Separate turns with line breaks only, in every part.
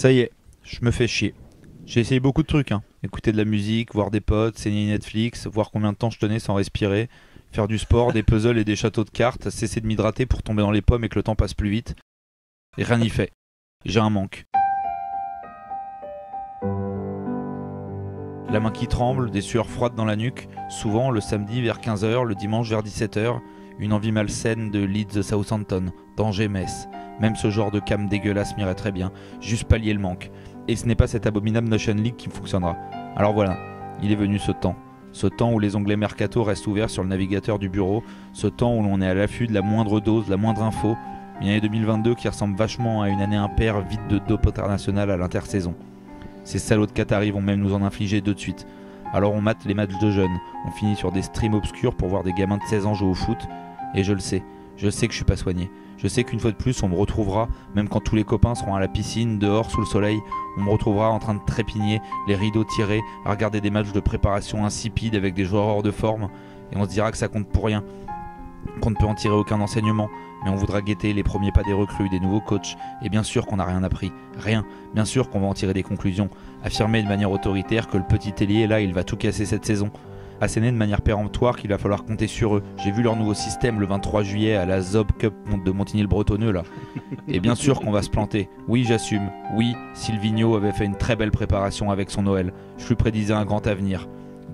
Ça y est, je me fais chier. J'ai essayé beaucoup de trucs, hein. Écouter de la musique, voir des potes, saigner Netflix, voir combien de temps je tenais sans respirer, faire du sport, des puzzles et des châteaux de cartes, cesser de m'hydrater pour tomber dans les pommes et que le temps passe plus vite. Et rien n'y fait. J'ai un manque. La main qui tremble, des sueurs froides dans la nuque, souvent le samedi vers 15h, le dimanche vers 17h, une envie malsaine de Leeds Southampton, d'Angers-Metz. Même ce genre de cam dégueulasse m'irait très bien, juste pallier le manque. Et ce n'est pas cette abominable Notion League qui fonctionnera. Alors voilà, il est venu ce temps. Ce temps où les onglets Mercato restent ouverts sur le navigateur du bureau, ce temps où l'on est à l'affût de la moindre dose, de la moindre info. Une année 2022 qui ressemble vachement à une année impaire vide de dope international à l'intersaison. Ces salauds de Qataris vont même nous en infliger deux de suite. Alors on mate les matchs de jeunes, on finit sur des streams obscurs pour voir des gamins de 16 ans jouer au foot. Et je sais que je suis pas soigné. Je sais qu'une fois de plus on me retrouvera, même quand tous les copains seront à la piscine, dehors, sous le soleil, on me retrouvera en train de trépigner, les rideaux tirés, à regarder des matchs de préparation insipides avec des joueurs hors de forme. Et on se dira que ça compte pour rien, qu'on ne peut en tirer aucun enseignement. Mais on voudra guetter les premiers pas des recrues, des nouveaux coachs. Et bien sûr qu'on n'a rien appris. Rien. Bien sûr qu'on va en tirer des conclusions. Affirmer de manière autoritaire que le petit ailier, là, il va tout casser cette saison. Asséner de manière péremptoire qu'il va falloir compter sur eux. J'ai vu leur nouveau système le 23 juillet à la Zob Cup de Montigny-le-Bretonneux, là. Et bien sûr qu'on va se planter. Oui, j'assume. Oui, Silvino avait fait une très belle préparation avec son Noël. Je lui prédisais un grand avenir.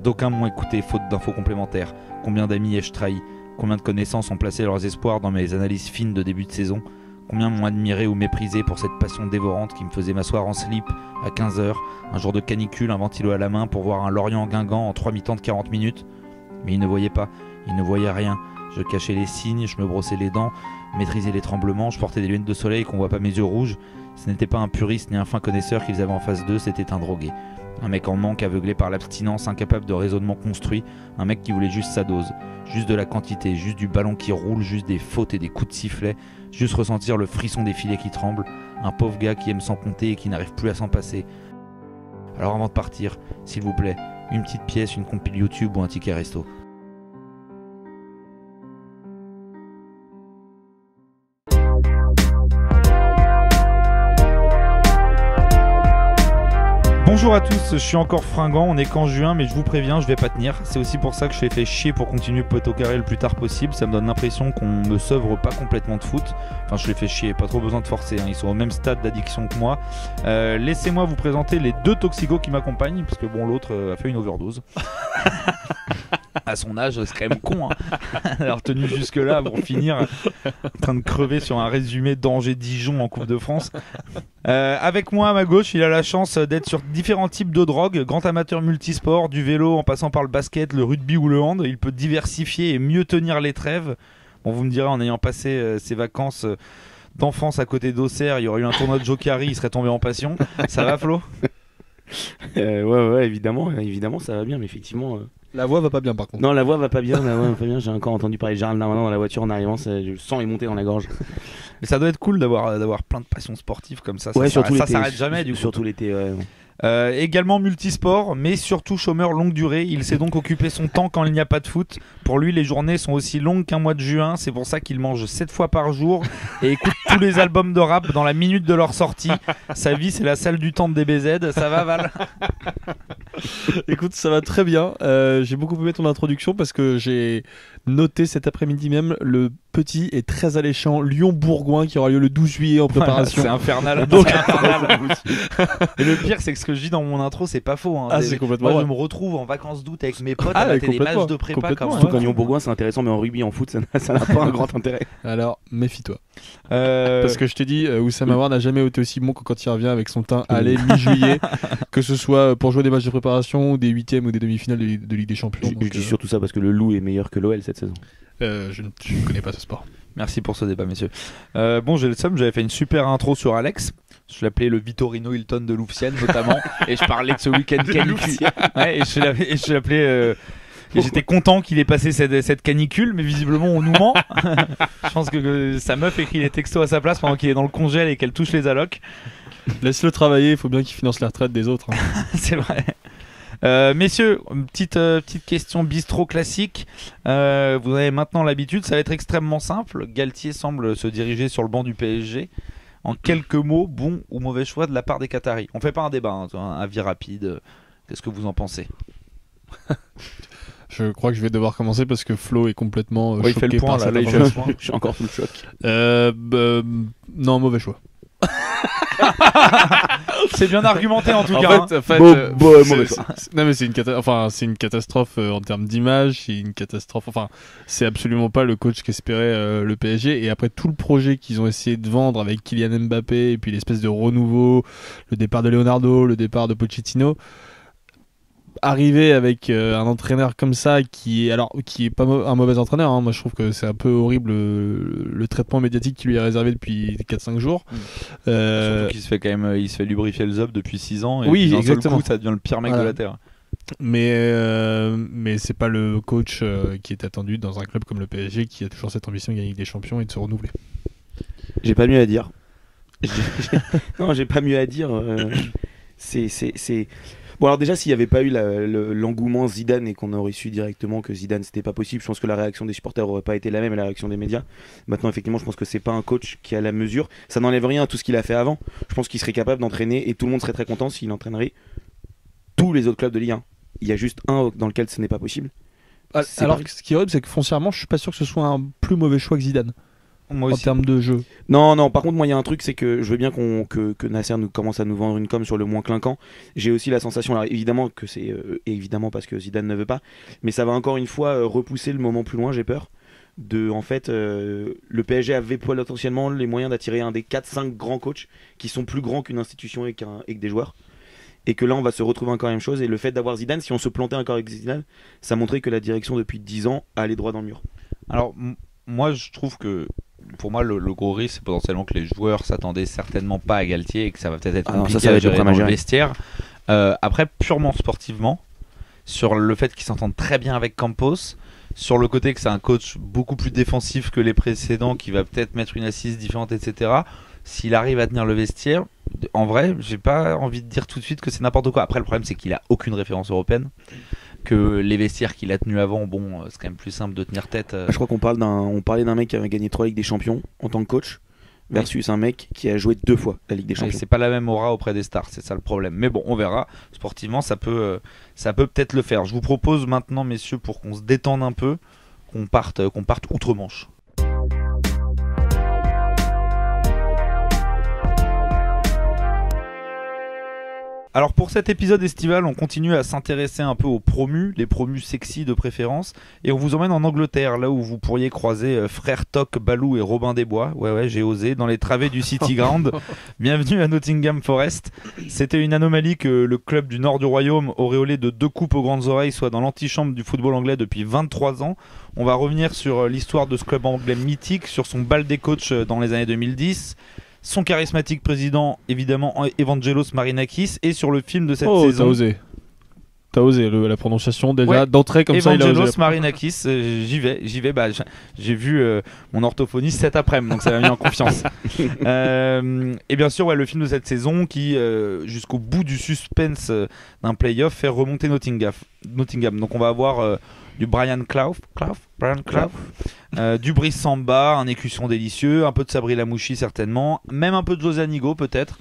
D'aucuns m'ont écouté, faute d'infos complémentaires. Combien d'amis ai-je trahi ? Combien de connaissances ont placé leurs espoirs dans mes analyses fines de début de saison? Combien m'ont admiré ou méprisé pour cette passion dévorante qui me faisait m'asseoir en slip à 15h, un jour de canicule, un ventilo à la main pour voir un Lorient-Guingamp en 3 mi-temps de 40 minutes? Mais ils ne voyaient pas, ils ne voyaient rien. Je cachais les signes, je me brossais les dents, maîtrisais les tremblements, je portais des lunettes de soleil qu'on voit pas mes yeux rouges. Ce n'était pas un puriste ni un fin connaisseur qu'ils avaient en face d'eux, c'était un drogué. Un mec en manque, aveuglé par l'abstinence, incapable de raisonnement construit, un mec qui voulait juste sa dose, juste de la quantité, juste du ballon qui roule, juste des fautes et des coups de sifflet, juste ressentir le frisson des filets qui tremblent, un pauvre gars qui aime s'en compter et qui n'arrive plus à s'en passer. Alors avant de partir, s'il vous plaît, une petite pièce, une compile YouTube ou un ticket resto. Bonjour à tous, je suis encore fringant, on est qu'en juin mais je vous préviens, je vais pas tenir. C'est aussi pour ça que je l'ai fait chier pour continuer Poteau Carré le plus tard possible. Ça me donne l'impression qu'on me seuvre pas complètement de foot. Enfin je l'ai fait chier, pas trop besoin de forcer, hein. Ils sont au même stade d'addiction que moi. Laissez-moi vous présenter les deux toxicos qui m'accompagnent, parce que bon l'autre a fait une overdose. À son âge, c'est quand même con, hein. Alors tenu jusque là pour finir en train de crever sur un résumé d'Angers-Dijon en Coupe de France. Avec moi à ma gauche, il a la chance d'être sur différents types de drogues, grand amateur multisport, du vélo en passant par le basket, le rugby ou le hand. Il peut diversifier et mieux tenir les trêves. Bon, vous me direz, en ayant passé ses vacances d'enfance à côté d'Auxerre, il y aurait eu un tournoi de Jokari, il serait tombé en passion. Ça va, Flo?
Ouais, évidemment, ça va bien, mais effectivement.
La voix va pas bien par contre.
Non, la voix va pas bien, J'ai encore entendu parler de Gérald Darmanin dans la voiture en arrivant, le sang est monté dans la gorge.
Mais ça doit être cool d'avoir plein de passions sportives comme ça.
Ouais,
ça
surtout l'été,
s'arrête jamais du coup.
Surtout l'été, ouais.
Également multisport, mais surtout chômeur longue durée. Il sait donc occuper son temps quand il n'y a pas de foot. Pour lui, les journées sont aussi longues qu'un mois de juin. C'est pour ça qu'il mange 7 fois par jour et écoute tous les albums de rap dans la minute de leur sortie. Sa vie, c'est la salle du temps de DBZ. Ça va, Val?
Écoute, ça va très bien. J'ai beaucoup aimé ton introduction parce que j'ai noté cet après-midi même le petit et très alléchant Lyon-Bourgoin qui aura lieu le 12 juillet en préparation.
C'est infernal. Donc... c'est infernal. Et le pire, c'est que ce que je dis dans mon intro, c'est pas faux, hein.
Ah, c'est complètement
Moi,
vrai.
je me retrouve en vacances d'août avec mes potes à mater des matchs de prépa.
Surtout qu'en Lyon-Bourgoin, c'est intéressant, mais en rugby, en foot, ça n'a pas un grand intérêt.
Alors, méfie-toi. Parce que je te dis, Oussama Aouar n'a jamais été aussi bon que quand il revient avec son teint allé mi-juillet, que ce soit pour jouer des matchs de préparation, des huitièmes ou des demi-finales de Ligue des Champions.
Je dis surtout ça parce que le Loup est meilleur que l'OL cette saison.
Je ne connais pas ce sport.
Merci pour ce débat, messieurs. Bon, j'ai le seum, j'avais fait une super intro sur Alex. Je l'appelais le Vittorino Hilton de Louvciennes notamment. Et je parlais de ce week-end canicule. Ouais, et je l'appelais... Et j'étais content qu'il ait passé cette canicule, mais visiblement on nous ment. Je pense que sa meuf écrit les textos à sa place pendant qu'il est dans le congèle et qu'elle touche les allocs.
Laisse-le travailler, il faut bien qu'il finance la retraite des autres, hein.
C'est vrai. Messieurs, petite question bistrot classique. Vous avez maintenant l'habitude, ça va être extrêmement simple. Galtier semble se diriger sur le banc du PSG. En quelques mots, bon ou mauvais choix de la part des Qataris. On fait pas un débat, hein, un avis rapide. Qu'est-ce que vous en pensez?
Je crois que je vais devoir commencer parce que Flo est complètement
Ouais, il fait
choqué
le point,
par
là,
cette
là, il fait
information.
le point.
Je suis encore sous le choc.
Non, mauvais choix.
C'est bien argumenté en tout
En
cas. hein.
fait, en fait,
mauvais choix.
non mais c'est une catastrophe en termes d'image, c'est une catastrophe. Enfin, c'est absolument pas le coach qu'espérait le PSG. Et après tout le projet qu'ils ont essayé de vendre avec Kylian Mbappé et puis l'espèce de renouveau, le départ de Leonardo, le départ de Pochettino, arriver avec un entraîneur comme ça qui est pas un mauvais entraîneur, hein. Moi je trouve que c'est un peu horrible le traitement médiatique qui lui est réservé depuis 4-5 jours.
Surtout qu'il se fait quand même, il se fait lubrifier le zob depuis 6 ans. Et
Oui,
puis d'un seul
exactement.
coup, ça devient le pire mec
Voilà.
de la terre.
Mais c'est pas le coach qui est attendu dans un club comme le PSG qui a toujours cette ambition de gagner des champions et de se renouveler.
J'ai pas mieux à dire. Non, j'ai pas mieux à dire. C'est. Bon, alors déjà, s'il n'y avait pas eu l'engouement Zidane et qu'on aurait su directement que Zidane c'était pas possible, je pense que la réaction des supporters aurait pas été la même et la réaction des médias. Maintenant, effectivement, je pense que c'est pas un coach qui a la mesure. Ça n'enlève rien à tout ce qu'il a fait avant. Je pense qu'il serait capable d'entraîner et tout le monde serait très content s'il entraînerait tous les autres clubs de Ligue 1. Il y a juste un dans lequel ce n'est pas possible. C'est
Alors,
Paris.
ce qui est horrible, c'est que foncièrement, je suis pas sûr que ce soit un plus mauvais choix que Zidane
Moi
en
aussi.
termes de jeu.
Non, par contre, moi, il y a un truc, c'est que je veux bien que Nasser nous commence à nous vendre une com sur le moins clinquant. J'ai aussi la sensation, alors évidemment que c'est évidemment parce que Zidane ne veut pas, mais ça va encore une fois repousser le moment plus loin, j'ai peur. En fait, le PSG avait potentiellement les moyens d'attirer un des 4-5 grands coachs qui sont plus grands qu'une institution et que des joueurs. Et que là, on va se retrouver encore la même chose. Et le fait d'avoir Zidane, si on se plantait encore avec Zidane, ça montrait que la direction depuis 10 ans allait droit dans le mur.
Alors, moi, je trouve que pour moi, le gros risque, c'est potentiellement que les joueurs s'attendaient certainement pas à Galtier et que ça va peut-être être
Ah non,
compliqué
ça va
à
être le
gérer
problème
dans
à
le
gérer.
vestiaire. Après, purement sportivement, sur le fait qu'il s'entende très bien avec Campos, sur le côté que c'est un coach beaucoup plus défensif que les précédents, qui va peut-être mettre une assise différente, etc. S'il arrive à tenir le vestiaire, en vrai, j'ai pas envie de dire tout de suite que c'est n'importe quoi. Après, le problème, c'est qu'il a aucune référence européenne. Que les vestiaires qu'il a tenus avant, bon, c'est quand même plus simple de tenir tête.
Je crois on parlait d'un mec qui avait gagné 3 Ligues des Champions en tant que coach versus un mec qui a joué 2 fois la Ligue des
Et
Champions.
c'est pas la même aura auprès des stars, c'est ça le problème. Mais bon, on verra. Sportivement, ça peut peut-être le faire. Je vous propose maintenant, messieurs, pour qu'on se détende un peu, qu'on parte outre-Manche. Alors pour cet épisode estival, on continue à s'intéresser un peu aux promus, les promus sexy de préférence, et on vous emmène en Angleterre, là où vous pourriez croiser frère Toc, Balou et Robin des Bois. Ouais, j'ai osé, dans les travées du City Ground. Bienvenue à Nottingham Forest. C'était une anomalie que le club du nord du royaume, auréolé de 2 coupes aux grandes oreilles, soit dans l'antichambre du football anglais depuis 23 ans. On va revenir sur l'histoire de ce club anglais mythique, sur son bal des coachs dans les années 2010. Son charismatique président, évidemment, Evangelos Marinakis, et sur le film de cette saison.
T'as osé la prononciation déjà
Ouais.
d'entrée comme ça. Il a
Evangelos
osé.
Marinakis, j'y vais. Bah, j'ai vu mon orthophoniste cet après-midi, donc ça m'a mis en confiance. Et bien sûr, ouais, le film de cette saison qui, jusqu'au bout du suspense d'un play-off, fait remonter Nottingham. Donc on va avoir du Brian Clough, du Brice Samba, un écusson délicieux, un peu de Sabri Lamouchi certainement, même un peu de José Anigo peut-être.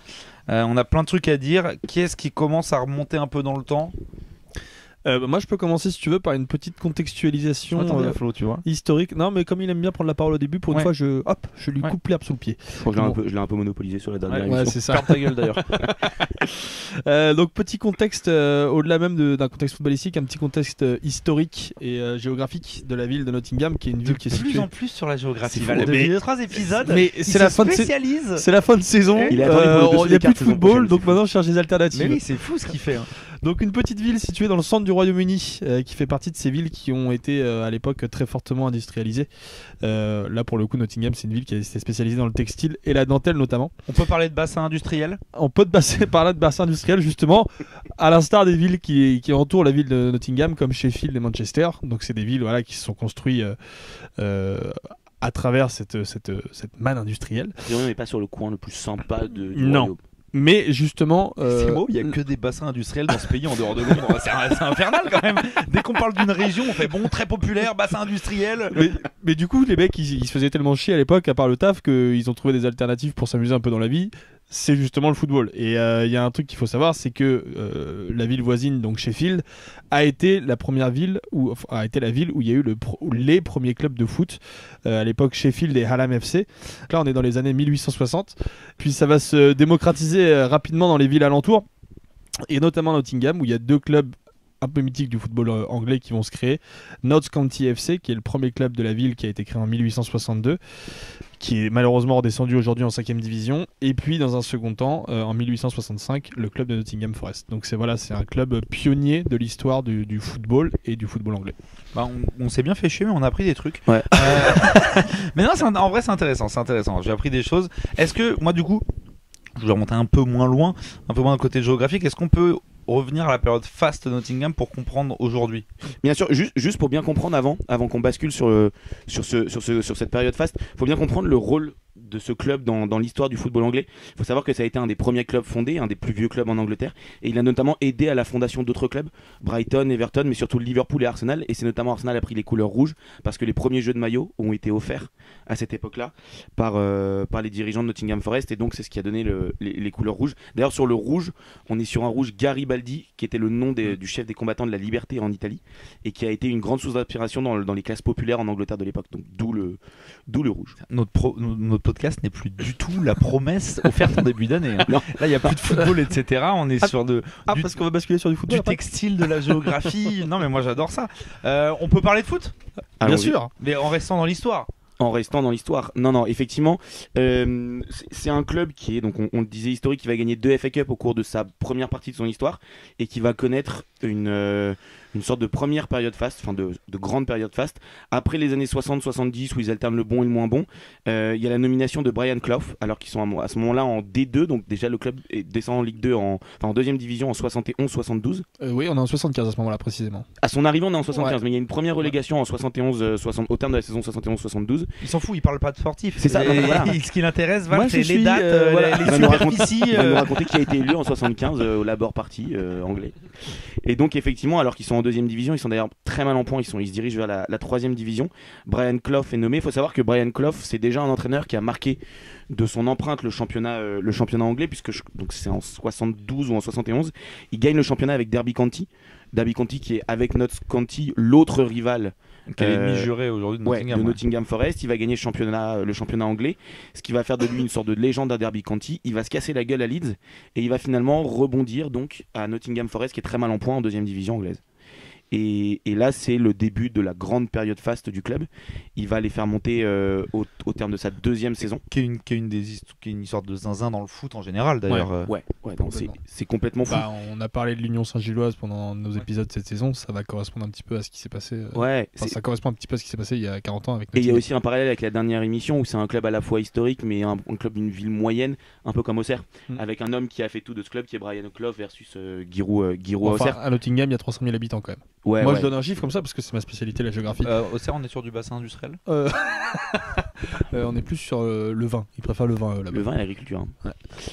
On a plein de trucs à dire. Qui est-ce qui commence à remonter un peu dans le temps?
Moi, je peux commencer, si tu veux, par une petite contextualisation
Flo, tu vois.
historique. Non, mais comme il aime bien prendre la parole au début, pour une
Ouais.
fois, je lui coupe l'herbe sous le pied.
Je crois que je l'ai un peu monopolisé sur la dernière
Ouais,
émission.
c'est ça.
Ferme ta gueule d'ailleurs.
Donc petit contexte, au-delà même d'un contexte footballistique, un petit contexte historique et géographique de la ville de Nottingham, qui est une ville qui est
De plus
située.
en plus sur la géographie.
C'est
Val.
fou.
Depuis 2-3 épisodes,
Mais
il
c'est
se
la fin de
spécialise.
C'est la fin de saison.
Il est attendu pour le dessous
Il n'y
des
a plus
cartes
de
saison
football,
prochaine,
donc
c'est
maintenant je cherche des alternatives.
Mais oui, c'est fou ce qu'il fait. Hein.
Donc une petite ville située dans le centre du Royaume-Uni, qui fait partie de ces villes qui ont été à l'époque très fortement industrialisées. Là pour le coup, Nottingham, c'est une ville qui a été spécialisée dans le textile et la dentelle notamment.
On peut parler de bassin industriel.
On peut parler de bassin industriel justement, à l'instar des villes qui entourent la ville de Nottingham, comme Sheffield et Manchester. Donc c'est des villes qui se sont construites à travers cette manne industrielle.
On n'est pas sur le coin le plus sympa du
Non.
royaume.
Mais justement,
C'est beau, il n'y a que des bassins industriels dans ce pays en dehors de Londres. C'est infernal quand même. Dès qu'on parle d'une région, on fait bon, très populaire, bassin industriel.
mais du coup, les mecs, ils se faisaient tellement chier à l'époque, à part le taf, qu'ils ont trouvé des alternatives pour s'amuser un peu dans la vie. C'est justement le football. Et il y a un truc qu'il faut savoir, c'est que la ville voisine, donc Sheffield, a été la première ville a été la ville où il y a eu les premiers clubs de foot. À l'époque, Sheffield et Hallam FC. Là, on est dans les années 1860. Puis ça va se démocratiser rapidement dans les villes alentours, et notamment Nottingham, où il y a 2 clubs un peu mythiques du football anglais qui vont se créer. Notts County FC, qui est le premier club de la ville, qui a été créé en 1862, qui est malheureusement redescendu aujourd'hui en 5e division. Et puis dans un second temps, en 1865, le club de Nottingham Forest. Donc c'est un club pionnier de l'histoire du football et du football anglais.
Bah, on s'est bien fait chier, mais on a appris des trucs.
Ouais.
Mais non, en vrai c'est intéressant. J'ai appris des choses. Est-ce que moi du coup, je vais remonter un peu moins loin, un peu moins du côté géographique, est-ce qu'on peut revenir à la période faste de Nottingham pour comprendre aujourd'hui?
Bien sûr, juste pour bien comprendre avant qu'on bascule sur cette période faste, il faut bien comprendre le rôle de ce club dans l'histoire du football anglais. Il faut savoir que ça a été un des premiers clubs fondés, un des plus vieux clubs en Angleterre, et il a notamment aidé à la fondation d'autres clubs, Brighton, Everton, mais surtout Liverpool et Arsenal. Et c'est notamment Arsenal a pris les couleurs rouges parce que les premiers jeux de maillot ont été offerts à cette époque-là par les dirigeants de Nottingham Forest, et donc c'est ce qui a donné les couleurs rouges. D'ailleurs, sur le rouge, on est sur un rouge Garibaldi, qui était le nom du chef des combattants de la liberté en Italie, et qui a été une grande source d'inspiration dans les classes populaires en Angleterre de l'époque. Donc d'où le rouge.
Notre podcast n'est plus du tout la promesse offerte en début d'année. Hein. Là, il n'y a plus de football, etc. On est sur
parce qu'on va basculer sur du football.
Du textile, de la géographie. Non, mais moi j'adore ça. On peut parler de foot?
Bien sûr.
Mais en restant dans l'histoire.
En restant dans l'histoire. Non, effectivement, c'est un club qui est, donc on le disait, historique, qui va gagner 2 FA Cup au cours de sa première partie de son histoire, et qui va connaître une sorte de première période faste, enfin de grande période faste. Après les années 60-70, où ils alternent le bon et le moins bon, il y a la nomination de Brian Clough, alors qu'ils sont à ce moment-là en D2, donc déjà le club descend en Ligue 2, en deuxième division en 71-72.
Oui, on est en 75 à ce moment-là précisément.
À son arrivée, on est en 75,
ouais.
Mais il y a une première relégation en 71, au terme de la saison 71-72.
Il s'en fout, il parle pas de sportif.
C'est ça. Voilà.
Ce qui l'intéresse, c'est les dates, les superficies.
Il va nous raconter qui a été élu en 75 au Labour Party anglais. Et donc effectivement, alors qu'ils sont en deuxième division, ils sont d'ailleurs très mal en point, ils se dirigent vers la troisième division. Brian Clough est nommé. Il faut savoir que Brian Clough, c'est déjà un entraîneur qui a marqué de son empreinte le championnat anglais, puisque donc c'est en 72 ou en 71. Il gagne le championnat avec Derby County. Derby County qui est, avec Notts County, l'autre rival
qui est l'ennemi juré aujourd'hui de Nottingham.
De Nottingham Forest. Il va gagner le championnat anglais, ce qui va faire de lui une sorte de légende à Derby County. Il va se casser la gueule à Leeds et il va finalement rebondir donc à Nottingham Forest, qui est très mal en point en deuxième division anglaise. Et là, c'est le début de la grande période faste du club. Il va les faire monter au terme de sa deuxième saison.
Qui est une sorte de zinzin dans le foot en général, d'ailleurs.
Ouais, non, c'est complètement fou.
On a parlé de l'Union Saint-Gilloise pendant nos épisodes cette saison. Ça va correspondre un petit peu à ce qui s'est passé. Ça correspond un petit peu à ce qui s'est passé il y a 40 ans avec
Nottingham. Et il y a aussi un parallèle avec la dernière émission où c'est un club à la fois historique, mais un club d'une ville moyenne, un peu comme Auxerre, avec un homme qui a fait tout de ce club, qui est Brian Clough versus Giroud Auxerre.
À Nottingham, il y a 300 000 habitants quand même. Moi, je donne un chiffre comme ça parce que c'est ma spécialité, la géographie.
Auxerre, on est sur du bassin industriel.
On est plus sur le vin. Ils préfèrent le vin là-bas.
Le vin et l'agriculture.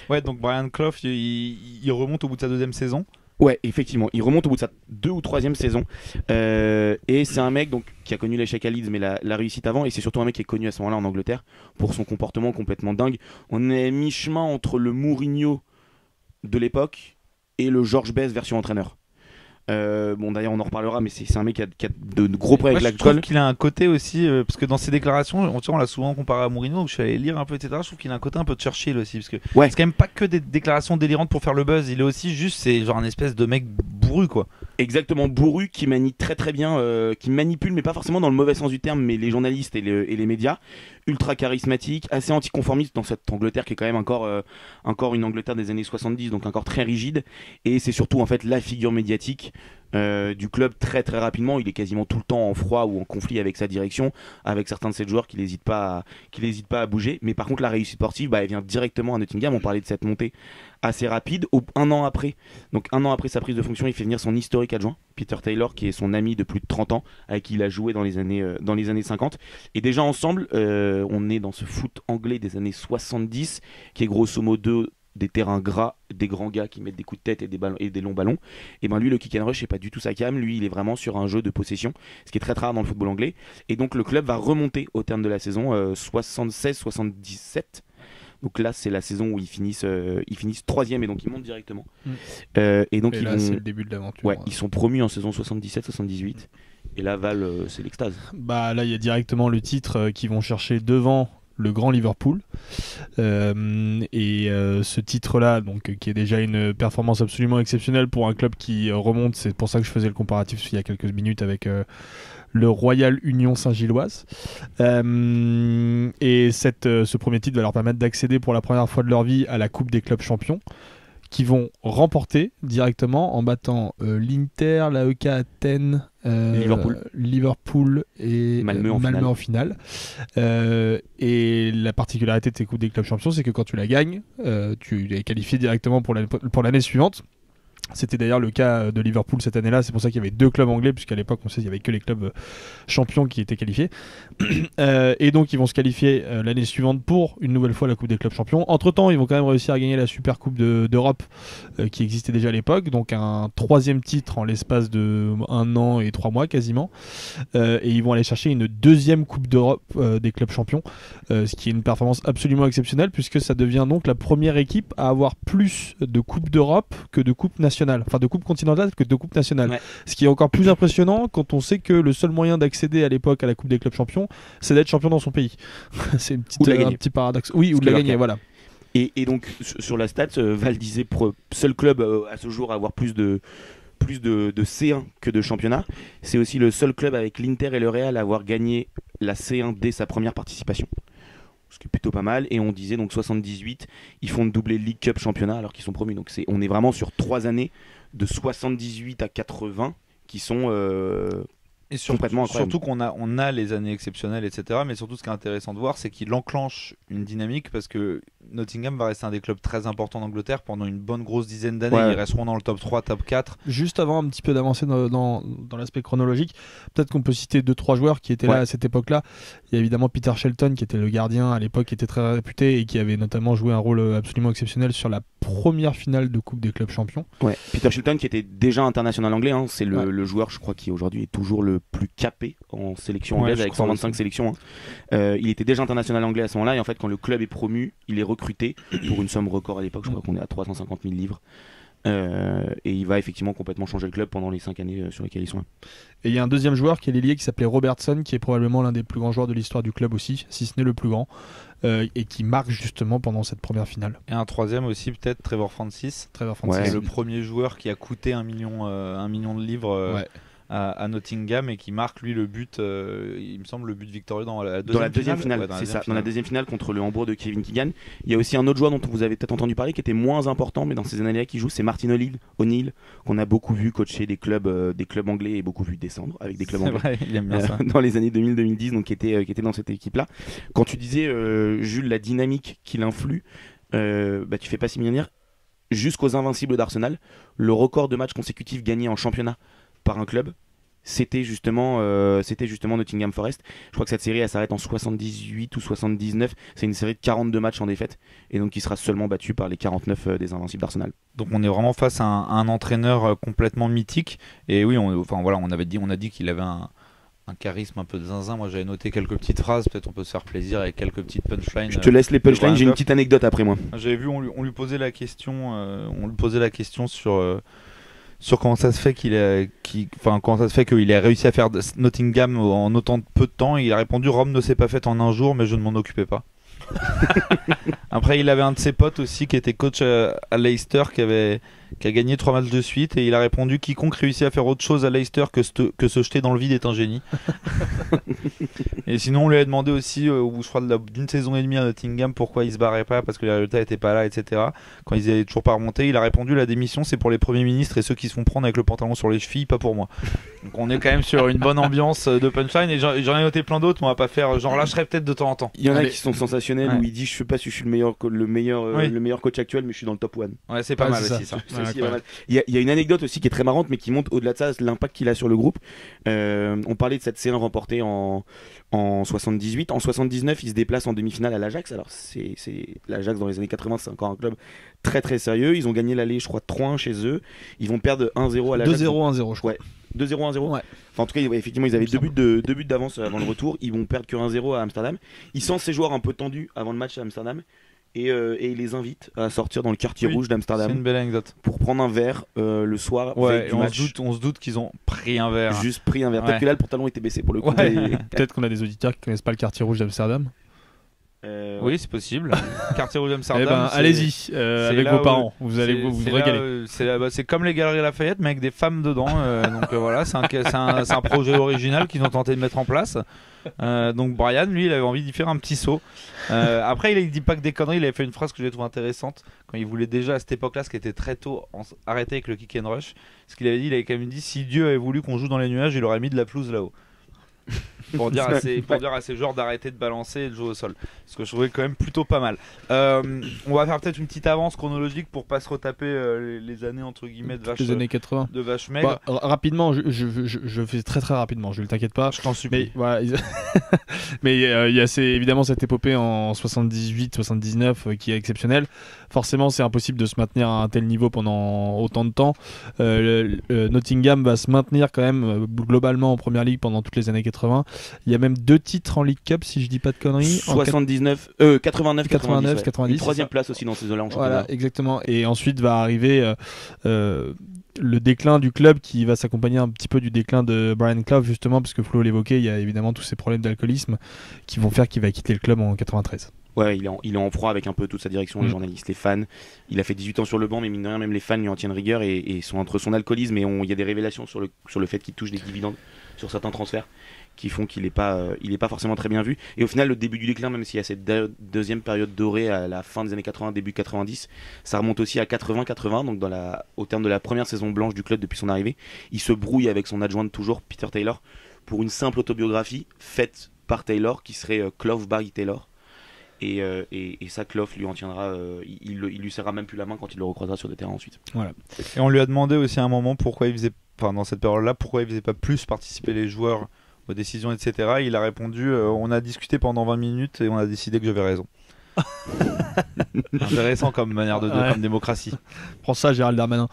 Ouais, donc Brian Clough, il remonte au bout de sa deuxième saison.
Ouais, effectivement, il remonte au bout de sa 2 ou 3e saison. Et c'est un mec donc qui a connu l'échec à Leeds, mais la réussite avant. Et c'est surtout un mec qui est connu à ce moment-là en Angleterre pour son comportement complètement dingue. On est mi-chemin entre le Mourinho de l'époque et le George Best version entraîneur. D'ailleurs on en reparlera, mais c'est un mec qui a de gros problèmes avec l'alcool.
Je trouve qu'il a un côté aussi, parce que dans ses déclarations, on l'a souvent comparé à Mourinho, donc je suis allé lire un peu, etc. Je trouve qu'il a un côté un peu de Churchill aussi, parce que c'est quand même pas que des déclarations délirantes pour faire le buzz, il est aussi juste, c'est genre un espèce de mec bourru, quoi.
Exactement, bourru, qui manie très très bien, qui manipule, mais pas forcément dans le mauvais sens du terme, mais les journalistes et les médias. Ultra charismatique, assez anticonformiste dans cette Angleterre qui est quand même encore une Angleterre des années 70, donc encore très rigide. Et c'est surtout en fait la figure médiatique du club très très rapidement. Il est quasiment tout le temps en froid ou en conflit avec sa direction, avec certains de ses joueurs qui n'hésitent pas à bouger. Mais par contre la réussite sportive, elle vient directement à Nottingham. On parlait de cette montée assez rapide. Un an après sa prise de fonction, il fait venir son historique adjoint, Peter Taylor, qui est son ami de plus de 30 ans, avec qui il a joué dans les années 50. Et déjà ensemble, on est dans ce foot anglais des années 70, qui est grosso modo des terrains gras, des grands gars qui mettent des coups de tête et des longs ballons. Et ben lui, le kick and rush, c'est pas du tout sa came. Lui, il est vraiment sur un jeu de possession, ce qui est très rare dans le football anglais. Et donc le club va remonter au terme de la saison 76-77. Donc là, c'est la saison où ils finissent troisième et donc ils montent directement. Et donc
là, c'est le début de l'aventure.
Ouais, ils sont promus en saison 77-78. Et là, Val, c'est l'extase.
Bah là, il y a directement le titre qu'ils vont chercher devant le grand Liverpool. Ce titre-là, donc, qui est déjà une performance absolument exceptionnelle pour un club qui remonte, c'est pour ça que je faisais le comparatif il y a quelques minutes avec le Royal Union Saint-Gilloise. Ce premier titre va leur permettre d'accéder pour la première fois de leur vie à la Coupe des clubs champions, qui vont remporter directement en battant l'Inter, l'AEK Athènes, Liverpool et
Malmö
en finale. Et la particularité de ces Coupes des clubs champions, c'est que quand tu la gagnes, tu es qualifié directement pour l'année suivante. C'était d'ailleurs le cas de Liverpool cette année-là, c'est pour ça qu'il y avait 2 clubs anglais, puisqu'à l'époque on sait qu'il n'y avait que les clubs champions qui étaient qualifiés. Et donc ils vont se qualifier l'année suivante pour une nouvelle fois la Coupe des clubs champions. Entre-temps, ils vont quand même réussir à gagner la Super Coupe d'Europe qui existait déjà à l'époque, donc un 3e titre en l'espace de 1 an et 3 mois quasiment. Et ils vont aller chercher une 2e Coupe d'Europe des clubs champions, ce qui est une performance absolument exceptionnelle, puisque ça devient donc la première équipe à avoir plus de Coupes d'Europe que de Coupes nationales. Enfin de coupe continentale que de coupe nationale. Ouais. Ce qui est encore plus impressionnant quand on sait que le seul moyen d'accéder à l'époque à la Coupe des clubs champions, c'est d'être champion dans son pays. C'est un petit paradoxe. Oui, ou de la gagner, voilà.
Et donc sur la stat, Val disait seul club à ce jour à avoir plus de C1 que de championnat. C'est aussi le seul club avec l'Inter et le Real à avoir gagné la C1 dès sa première participation. Ce qui est plutôt pas mal. Et on disait donc 78, ils font doubler League Cup championnat alors qu'ils sont promus. Donc on est vraiment sur 3 années de 78 à 80 qui sont
et complètement incroyables. Surtout qu'on a les années exceptionnelles, etc. Mais surtout ce qui est intéressant de voir, c'est qu'il enclenche une dynamique parce que Nottingham va rester un des clubs très importants d'Angleterre pendant une bonne grosse dizaine d'années. Ouais. Ils resteront dans le top 3, top 4.
Juste avant un petit peu d'avancer dans l'aspect chronologique, peut-être qu'on peut citer 2-3 joueurs qui étaient là à cette époque-là. Il y a évidemment Peter Shelton qui était le gardien à l'époque, qui était très réputé et qui avait notamment joué un rôle absolument exceptionnel sur la première finale de Coupe des clubs champions.
Ouais. Peter Shelton qui était déjà international anglais, hein. C'est le joueur, je crois, qui aujourd'hui est toujours le plus capé en sélection anglaise avec 125 sélections. Hein. Il était déjà international anglais à ce moment-là et en fait quand le club est promu, il est recruté pour une somme record à l'époque, je crois qu'on est à 350 000 livres. Et il va effectivement complètement changer le club pendant les 5 années sur lesquelles ils sont là.
Et il y a un deuxième joueur qui est l'ailier qui s'appelait Robertson, qui est probablement l'un des plus grands joueurs de l'histoire du club aussi, si ce n'est le plus grand, et qui marque justement pendant cette première finale.
Et un troisième aussi peut-être, Trevor Francis.
Ouais.
Le premier joueur qui a coûté 1 million de livres à Nottingham et qui marque lui le but, il me semble le but victorieux dans la deuxième finale.
Dans la deuxième finale contre le Hambourg de Kevin Keegan. Il y a aussi un autre joueur dont vous avez peut-être entendu parler qui était moins important mais dans ces années-là qui joue, c'est Martin O'Neill qu'on a beaucoup vu coacher des clubs anglais et beaucoup vu descendre avec des clubs anglais.
Vrai, il aime bien ça.
Dans les années 2000-2010, donc qui était dans cette équipe-là. Quand tu disais Jules la dynamique qu'il influe, tu fais pas si millionnaire jusqu'aux Invincibles d'Arsenal, le record de matchs consécutifs gagnés en championnat par un club, c'était justement Nottingham Forest. Je crois que cette série elle s'arrête en 78 ou 79. C'est une série de 42 matchs en défaite et donc qui sera seulement battu par les 49 des Invincibles d'Arsenal.
Donc on est vraiment face à un entraîneur complètement mythique. Et oui, on a dit qu'il avait un charisme un peu de zinzin. Moi j'avais noté quelques petites phrases, peut-être on peut se faire plaisir avec quelques petites punchlines.
Je te laisse les punchlines, j'ai une petite anecdote après moi.
J'avais vu, on lui posait la question, sur comment ça se fait qu'il ait réussi à faire Nottingham en autant de peu de temps. Et il a répondu: Rome ne s'est pas faite en un jour, mais je ne m'en occupais pas. Après, il avait un de ses potes aussi qui était coach à Leicester qui a gagné 3 matchs de suite et il a répondu: quiconque réussit à faire autre chose à Leicester que se jeter dans le vide est un génie. Et sinon on lui a demandé aussi au bout je crois d'une saison et demie à Nottingham pourquoi il se barrait pas, parce que les résultats étaient pas là, etc. Quand ils avaient toujours pas remonté, il a répondu: la démission c'est pour les premiers ministres et ceux qui se font prendre avec le pantalon sur les chevilles, pas pour moi. Donc on est quand même sur une bonne ambiance de punchline et j'en ai noté plein d'autres, mais on va pas faire, j'en lâcherai peut-être de temps en temps.
Il y en a qui sont sensationnels où il dit: je sais pas si je suis le meilleur coach actuel mais je suis dans le top 1.
Ouais, c'est pas mal aussi ça.
ça aussi est pas mal. Il y a une anecdote aussi qui est très marrante, mais qui montre au-delà de ça l'impact qu'il a sur le groupe. On parlait de cette série remportée en 78. En 79, il se déplace en demi-finale à l'Ajax. Alors c'est l'Ajax dans les années 80, c'est encore un club très très sérieux. Ils ont gagné l'aller, je crois, 3-1 chez eux. Ils vont perdre 1-0 à l'Ajax.
2-0, 1-0, je crois.
Ouais. 2-0, 1-0.
Ouais.
Enfin, en tout cas, effectivement, ils avaient deux buts d'avance avant le retour. Ils vont perdre que 1-0 à Amsterdam. Ils sentent ces joueurs un peu tendus avant le match à Amsterdam. Et ils les invitent à sortir dans le quartier rouge d'Amsterdam.
C'est une belle anecdote.
Pour prendre un verre le soir.
Ouais,
du match.
on se doute qu'ils ont pris un verre.
Juste pris un verre.
Ouais.
Peut-être que là, le pantalon était baissé pour le coup.
Ouais.
Mais...
Peut-être qu'on a des auditeurs qui connaissent pas le quartier rouge d'Amsterdam.
Oui, c'est possible. Quartier rouge
Eh
d'Amsterdam.
ben, allez-y avec
là
vos parents. Vous allez vous
c'est
régaler.
C'est comme les Galeries Lafayette, mais avec des femmes dedans. Donc voilà, c'est un projet original qu'ils ont tenté de mettre en place. Donc Brian, lui, il avait envie d'y faire un petit saut. Après, il dit pas que des conneries. Il avait fait une phrase que j'ai trouvée intéressante quand il voulait déjà à cette époque-là, ce qui était très tôt, arrêter avec le kick and rush. Ce qu'il avait dit, il avait quand même dit, si Dieu avait voulu qu'on joue dans les nuages, il aurait mis de la pelouse là-haut. Pour dire à ces joueurs d'arrêter de balancer et de jouer au sol. Ce que je trouvais quand même plutôt pas mal. On va faire peut-être une petite avance chronologique pour pas se retaper les années entre guillemets de vache,
Les années 80.
de vache maigre.
Rapidement, je fais très très rapidement, je ne t'inquiète pas.
Je t'en supplie.
Mais voilà, mais il y a évidemment cette épopée en 78-79 qui est exceptionnelle. Forcément, c'est impossible de se maintenir à un tel niveau pendant autant de temps. Nottingham va se maintenir quand même globalement en première ligue pendant toutes les années 80. Il y a même 2 titres en League Cup, si je dis pas de conneries.
89, 90.
90.
Troisième place aussi dans ces zones-là en championnat.
Voilà, exactement. Et ensuite va arriver le déclin du club qui va s'accompagner un petit peu du déclin de Brian Clough, justement, parce que Flo l'évoquait, il y a évidemment tous ces problèmes d'alcoolisme qui vont faire qu'il va quitter le club en 93.
Ouais, il est en froid avec un peu toute sa direction, les journalistes, les fans. Il a fait 18 ans sur le banc, mais mine de rien, même les fans lui en tiennent rigueur et sont entre son alcoolisme et il y a des révélations sur le fait qu'il touche des dividendes sur certains transferts qui font qu'il est pas forcément très bien vu. Et au final, le début du déclin, même s'il y a cette deuxième période dorée à la fin des années 80, début 90, ça remonte aussi à 80-80, donc au terme de la première saison blanche du club depuis son arrivée. Il se brouille avec son adjoint de toujours, Peter Taylor, pour une simple autobiographie faite par Taylor, qui serait Clough Barry Taylor. Et ça, Clough lui en tiendra, il lui serrera même plus la main quand il le recroisera sur des terrains ensuite.
Voilà.
Et on lui a demandé aussi à un moment pourquoi il faisait, dans cette période-là, pourquoi il faisait pas plus participer les joueurs aux décisions, etc. Il a répondu on a discuté pendant 20 minutes et on a décidé que j'avais raison. Intéressant comme manière comme démocratie.
Prends ça, Gérald Darmanin.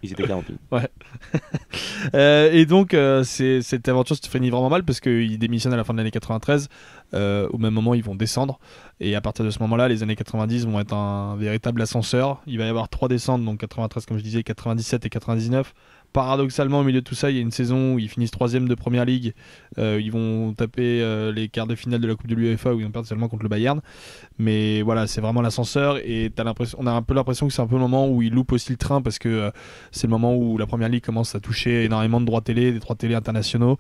Ils étaient 40 000.
Ouais. Et donc, cette aventure se finit vraiment mal parce qu'il démissionne à la fin de l'année 93. Au même moment, ils vont descendre. Et à partir de ce moment-là, les années 90 vont être un véritable ascenseur. Il va y avoir 3 descentes, donc 93, comme je disais, 97 et 99. Paradoxalement, au milieu de tout ça, il y a une saison où ils finissent 3ème de Première Ligue. Ils vont taper les quarts de finale de la Coupe de l'UEFA où ils vont perdre seulement contre le Bayern. Mais voilà, c'est vraiment l'ascenseur et on a un peu l'impression que c'est un peu le moment où ils loupent aussi le train parce que c'est le moment où la Première Ligue commence à toucher énormément de droits télé, des droits télé internationaux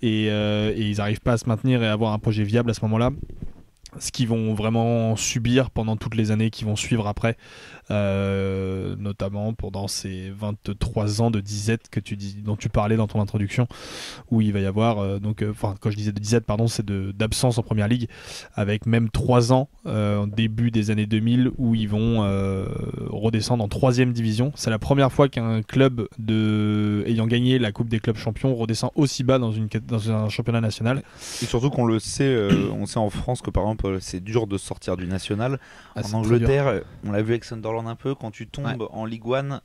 et ils n'arrivent pas à se maintenir et à avoir un projet viable à ce moment-là. Ce qu'ils vont vraiment subir pendant toutes les années qui vont suivre après, notamment pendant ces 23 ans de disette dont tu parlais dans ton introduction, où il va y avoir, quand je disais de disette, pardon, c'est d'absence en Première Ligue, avec même 3 ans, en début des années 2000, où ils vont redescendre en 3ème division. C'est la première fois qu'un club ayant gagné la Coupe des clubs champions redescend aussi bas dans un championnat national.
Et surtout qu'on le sait, on sait en France que par exemple c'est dur de sortir du national. En Angleterre, on l'a vu avec Sunderland un peu, quand tu tombes en Ligue 1,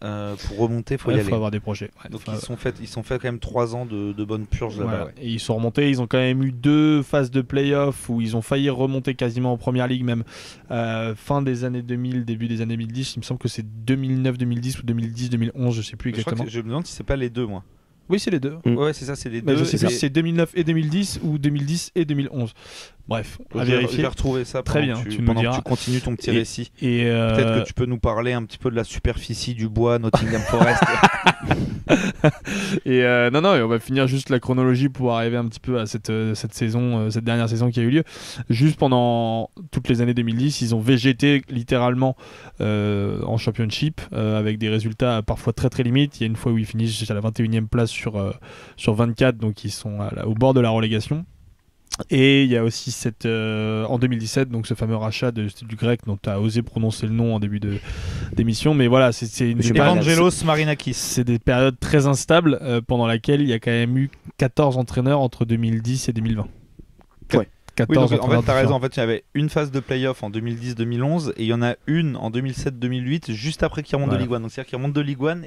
pour remonter, il faut y aller.
Il faut avoir des projets.
Donc ils sont fait quand même 3 ans de bonne purge là-bas.
Et ils sont remontés, ils ont quand même eu 2 phases de play-off où ils ont failli remonter quasiment en Première Ligue, même fin des années 2000, début des années 2010. Il me semble que c'est 2009-2010 ou 2010-2011, je sais plus exactement.
Je me demande si c'est pas les deux, moi.
Oui, c'est les deux.
Ouais, c'est ça, c'est les deux.
Je sais plus si c'est 2009 et 2010 ou 2010 et 2011. Bref, à vérifier.
Je vais retrouver ça
très bien.
pendant que tu continues ton petit récit.
Et
peut-être que tu peux nous parler un petit peu de la superficie du bois Nottingham Forest.
Et non, et on va finir juste la chronologie pour arriver un petit peu à cette saison, cette dernière saison qui a eu lieu. Juste pendant toutes les années 2010, ils ont végété littéralement en Championship avec des résultats parfois très très limites. Il y a une fois où ils finissent à la 21e place sur 24, donc ils sont au bord de la relégation. Et il y a aussi en 2017, donc ce fameux rachat du grec dont tu as osé prononcer le nom en début d'émission. Mais voilà, c'est une
Evangelos Marinakis.
C'est des périodes très instables pendant laquelle il y a quand même eu 14 entraîneurs entre 2010 et 2020.
Ouais.
14
oui, donc, en fait, t'as raison.
différents.
En fait, il y avait une phase de play-off en 2010-2011 et il y en a une en 2007-2008, juste après qu'il remonte de Ligue 1. Donc, c'est-à-dire qu'il remonte de Ligue 1.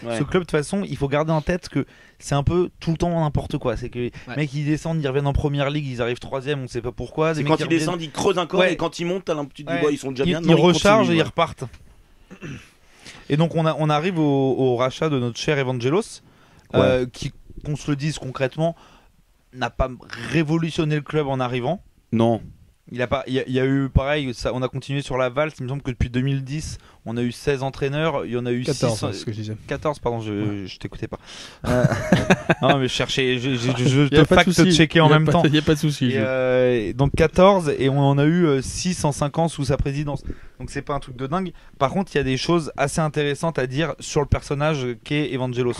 Ce club, de toute façon, il faut garder en tête que c'est un peu tout le temps n'importe quoi. C'est que les mecs, ils descendent, ils reviennent en première ligue, ils arrivent 3ème, on sait pas pourquoi.
C'est quand ils descendent, ils creusent encore et quand ils montent, tu te dis, ils sont déjà bien.
Ils rechargent et ils repartent. Et donc, on arrive au rachat de notre cher Evangelos, qui, qu'on se le dise concrètement, n'a pas révolutionné le club en arrivant.
Non.
Il y a eu pareil, on a continué sur la valse. Il me semble que depuis 2010, on a eu 16 entraîneurs. Il y en a eu
14,
6.
c'est ce que je disais.
14, pardon, je t'écoutais pas. Non, mais je cherchais, je te fact-checker en même temps.
Il n'y a pas de souci.
Donc 14, et on en a eu 6 en 5 ans sous sa présidence. Donc c'est pas un truc de dingue. Par contre, il y a des choses assez intéressantes à dire sur le personnage qu'est Evangelos.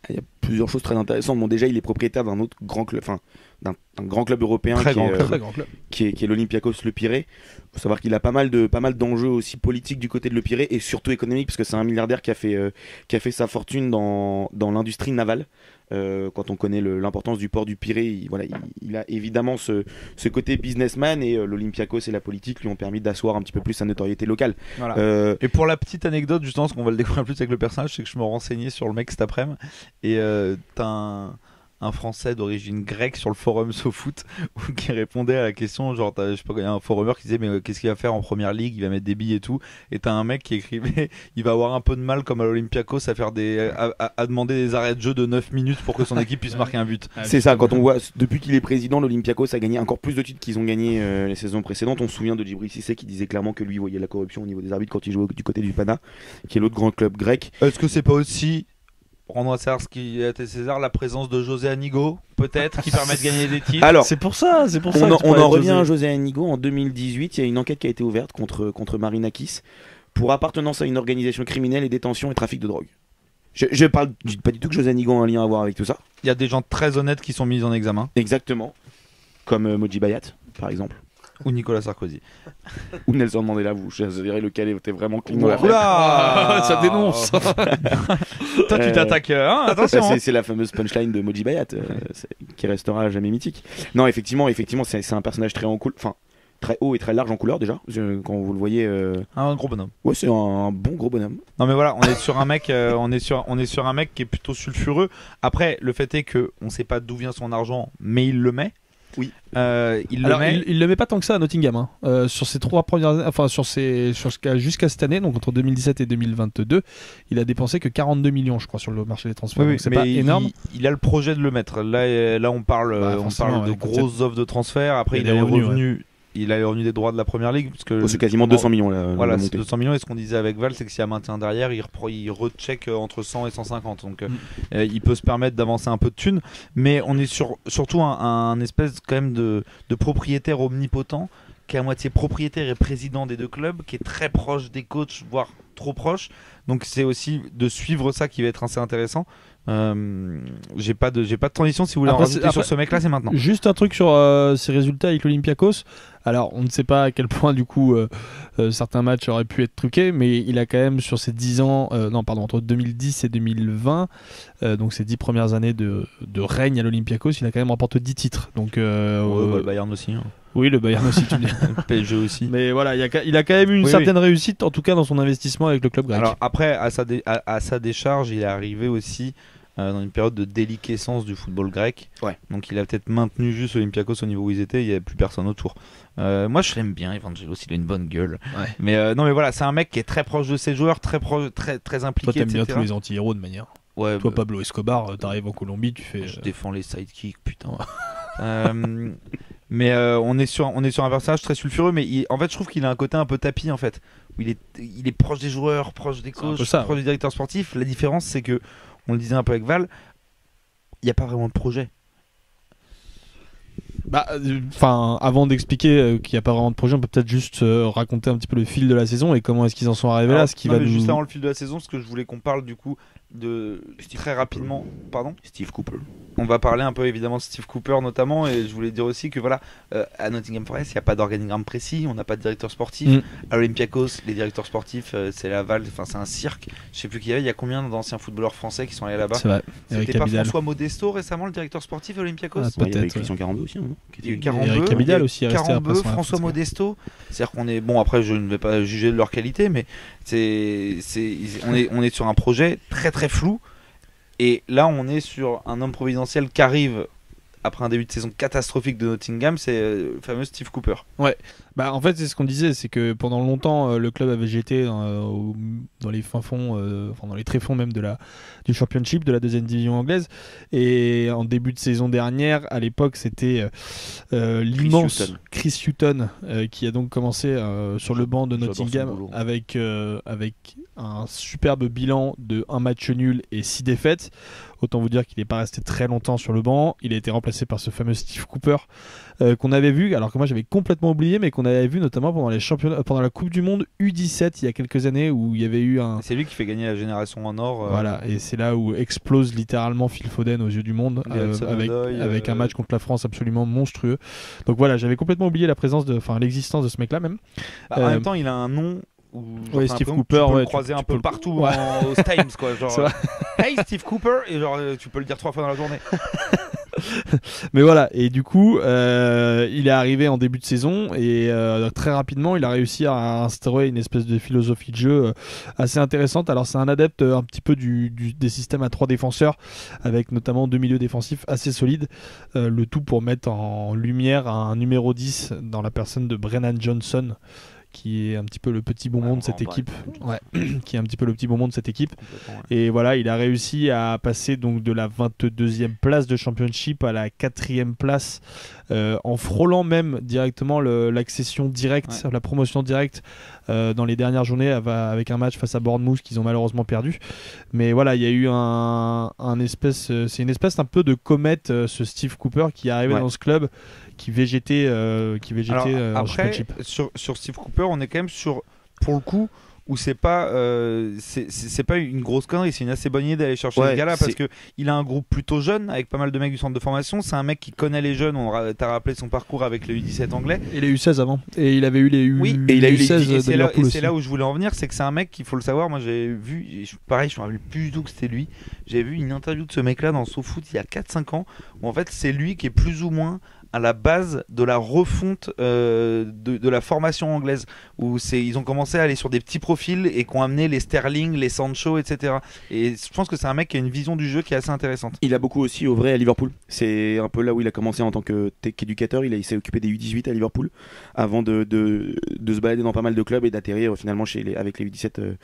Il y a plusieurs choses très intéressantes. Bon, déjà, il est propriétaire d'un autre grand club, d'un grand club européen qui est l'Olympiakos Le Pirée. Il faut savoir qu'il a pas mal d'enjeux aussi politiques du côté de Le Pirée et surtout économiques, parce que c'est un milliardaire qui a fait sa fortune dans l'industrie navale. Quand on connaît l'importance du port du Pirée, il a évidemment ce côté businessman, et l'Olympiakos et la politique lui ont permis d'asseoir un petit peu plus sa notoriété locale.
Voilà. Et pour la petite anecdote, justement, ce qu'on va le découvrir plus avec le personnage, c'est que je me renseignais sur le mec cet après-midi, et t'as un Français d'origine grecque sur le forum SoFoot qui répondait à la question, genre, je sais pas, il y a un forumeur qui disait mais qu'est-ce qu'il va faire en première ligue, il va mettre des billes et tout, et t'as un mec qui écrivait il va avoir un peu de mal comme à l'Olympiakos à faire à demander des arrêts de jeu de 9 minutes pour que son équipe puisse marquer un but.
C'est ça, quand on voit depuis qu'il est président, l'Olympiakos a gagné encore plus de titres qu'ils ont gagné les saisons précédentes. On se souvient de Djibril Cissé qui disait clairement que lui voyait la corruption au niveau des arbitres quand il jouait du côté du Pana, qui est l'autre grand club grec.
Est-ce que c'est pas aussi rendre à César ce qui a été César, la présence de José Anigo, peut-être, qui permet de gagner des titres?
Alors,
c'est pour ça.
On en revient à José Anigo. En 2018, il y a une enquête qui a été ouverte contre Marinakis pour appartenance à une organisation criminelle et détention et trafic de drogue. Je parle pas du tout que José Anigo a un lien à voir avec tout ça.
Il y a des gens très honnêtes qui sont mis en examen.
Exactement. Comme Moji Bayat, par exemple.
Ou Nicolas Sarkozy.
Ou Nelson Mandela, vous verrez lequel était vraiment clean.
Oula,
ça dénonce.
Toi, tu t'attaques. Attention.
C'est la fameuse punchline de Moji Bayat qui restera à jamais mythique. Non, effectivement, c'est un personnage très haut et très large en couleur déjà. Quand vous le voyez.
Un gros bonhomme.
Ouais, c'est un bon gros bonhomme.
Non, mais voilà, on est sur un mec, on est sur un mec qui est plutôt sulfureux. Après, le fait est que on sait pas d'où vient son argent, mais il le met.
Oui.
Il le met pas tant que ça à Nottingham. Sur ses 3 premières, enfin sur ce cas jusqu'à cette année, donc entre 2017 et 2022, il a dépensé que 42 millions, je crois, sur le marché des transferts.
Oui,
donc c'est pas énorme.
Il a le projet de le mettre. Là, on parle de grosses offres de transfert. Après, il a les revenus. Il a les revenus des droits de la première ligue parce que
c'est quasiment 200 millions là.
Voilà, c'est 200 millions, et ce qu'on disait avec Val, c'est que s'il y a maintien derrière, il recheck entre 100 et 150. Donc il peut se permettre d'avancer un peu de thunes, mais on est surtout un espèce quand même de propriétaire omnipotent, qui est à moitié propriétaire et président des deux clubs, qui est très proche des coachs, voire trop proche. Donc c'est aussi de suivre ça qui va être assez intéressant. J'ai pas de transition. Si vous voulez en rajouter sur ce mec là, c'est maintenant.
Juste un truc sur ses résultats avec l'Olympiakos. Alors on ne sait pas à quel point du coup certains matchs auraient pu être truqués, mais il a quand même sur ses 10 ans entre 2010 et 2020, donc ces 10 premières années de règne à l'Olympiakos, il a quand même remporté 10 titres. Donc
le Bayern aussi.
Oui, le Bayern aussi, tu dis.
Le PSG aussi.
Mais voilà, il a quand même eu une certaine réussite, en tout cas dans son investissement avec le club grec.
Alors après, à sa décharge, il est arrivé aussi dans une période de déliquescence du football grec.
Ouais.
Donc il a peut-être maintenu juste Olympiakos au niveau où ils étaient, il n'y avait plus personne autour. Moi je l'aime bien, Evangelos, il a une bonne gueule. Ouais. Mais non, mais voilà, c'est un mec qui est très proche de ses joueurs, très impliqué.
Toi, t'aimes bien tous les anti-héros de manière.
Ouais,
toi, Pablo Escobar, t'arrives en Colombie, tu fais.
Je défends les sidekicks, putain. Mais on est sur un personnage très sulfureux, mais en fait je trouve qu'il a un côté un peu tapis en fait, où il est proche des joueurs, proche des coachs, proche du directeur sportif. La différence c'est que, on le disait un peu avec Val, il n'y a pas vraiment de projet.
Avant d'expliquer qu'il n'y a pas vraiment de projet, on peut peut-être juste raconter un petit peu le fil de la saison et comment est-ce qu'ils en sont arrivés là.
Juste avant le fil de la saison, parce que je voulais qu'on parle du coup très rapidement. Pardon ?
Steve Cooper.
On va parler un peu évidemment de Steve Cooper notamment, et je voulais dire aussi que voilà, à Nottingham Forest, il n'y a pas d'organigramme précis, on n'a pas de directeur sportif. À Olympiakos, les directeurs sportifs, c'est Laval, enfin c'est un cirque. Je sais plus qui il y a combien d'anciens footballeurs français qui sont allés là-bas.
C'est vrai.
C'était pas François Modesto récemment le directeur sportif à Olympiakos.
Il y avait Christian Carambeu aussi.
Il y a eu Carambeu,
Eric Abidal aussi.
Carambeu, François Modesto. C'est-à-dire qu'on est bon. Après, je ne vais pas juger de leur qualité, mais on est sur un projet très très flou. Et là, on est sur un homme providentiel qui arrive après un début de saison catastrophique de Nottingham, c'est le fameux Steve Cooper.
Ouais, bah en fait c'est ce qu'on disait, c'est que pendant longtemps le club avait végété dans les fins fonds, dans les tréfonds même du Championship, de la deuxième division anglaise. Et en début de saison dernière, à l'époque, c'était l'immense Chris Hughton qui a donc commencé sur le banc de Nottingham avec un superbe bilan de 1 match nul et 6 défaites. Autant vous dire qu'il n'est pas resté très longtemps sur le banc. Il a été remplacé par ce fameux Steve Cooper qu'on avait vu, alors que moi j'avais complètement oublié, mais qu'on avait vu notamment pendant la Coupe du Monde U17 il y a quelques années, où il y avait eu un...
C'est lui qui fait gagner la génération en or.
Voilà, et c'est là où explose littéralement Phil Foden aux yeux du monde, avec un match contre la France absolument monstrueux. Donc voilà, j'avais complètement oublié l'existence de ce mec-là même.
En même temps, il a un nom...
Steve Cooper,
tu peux le croiser un peu partout aux Times, quoi. Genre, hey Steve Cooper, et genre tu peux le dire 3 fois dans la journée.
Mais voilà, et du coup, il est arrivé en début de saison et très rapidement, il a réussi à instaurer une espèce de philosophie de jeu assez intéressante. Alors, c'est un adepte un petit peu des systèmes à 3 défenseurs, avec notamment 2 milieux défensifs assez solides. Le tout pour mettre en lumière un numéro 10 dans la personne de Brennan Johnson, qui est un petit peu le petit bonbon de cette équipe. Qui est un petit peu le petit bonbon de cette équipe. Et voilà, il a réussi à passer donc de la 22e place de Championship à la 4e place, en frôlant même directement l'accession directe, la promotion directe dans les dernières journées, avec un match face à Bournemouth qu'ils ont malheureusement perdu. Mais voilà, il y a eu c'est une espèce un peu de comète, ce Steve Cooper qui est arrivé dans ce club, qui végétait en Championship.
Sur Steve Cooper, on est quand même pour le coup, où c'est pas une grosse connerie, c'est une assez bonne idée d'aller chercher ce gars-là, parce que il a un groupe plutôt jeune avec pas mal de mecs du centre de formation. C'est un mec qui connaît les jeunes. T'as rappelé son parcours avec les U17 anglais
et les U16 avant, et il avait eu les
et il a eu les
U16
de Liverpool aussi. C'est là où je voulais en venir, c'est que c'est un mec qu'il faut le savoir. Moi j'ai vu, pareil, je me rappelle plus du tout que c'était lui. J'ai vu une interview de ce mec-là dans SoFoot il y a 4-5 ans, où en fait c'est lui qui est plus ou moins à la base de la refonte de la formation anglaise, où ils ont commencé à aller sur des petits profils et qui ont amené les Sterling, les Sancho, etc. Et je pense que c'est un mec qui a une vision du jeu qui est assez intéressante.
Il a beaucoup aussi au vrai à Liverpool. C'est un peu là où il a commencé en tant qu'éducateur. Il s'est occupé des U18 à Liverpool avant de se balader dans pas mal de clubs et d'atterrir finalement avec les U17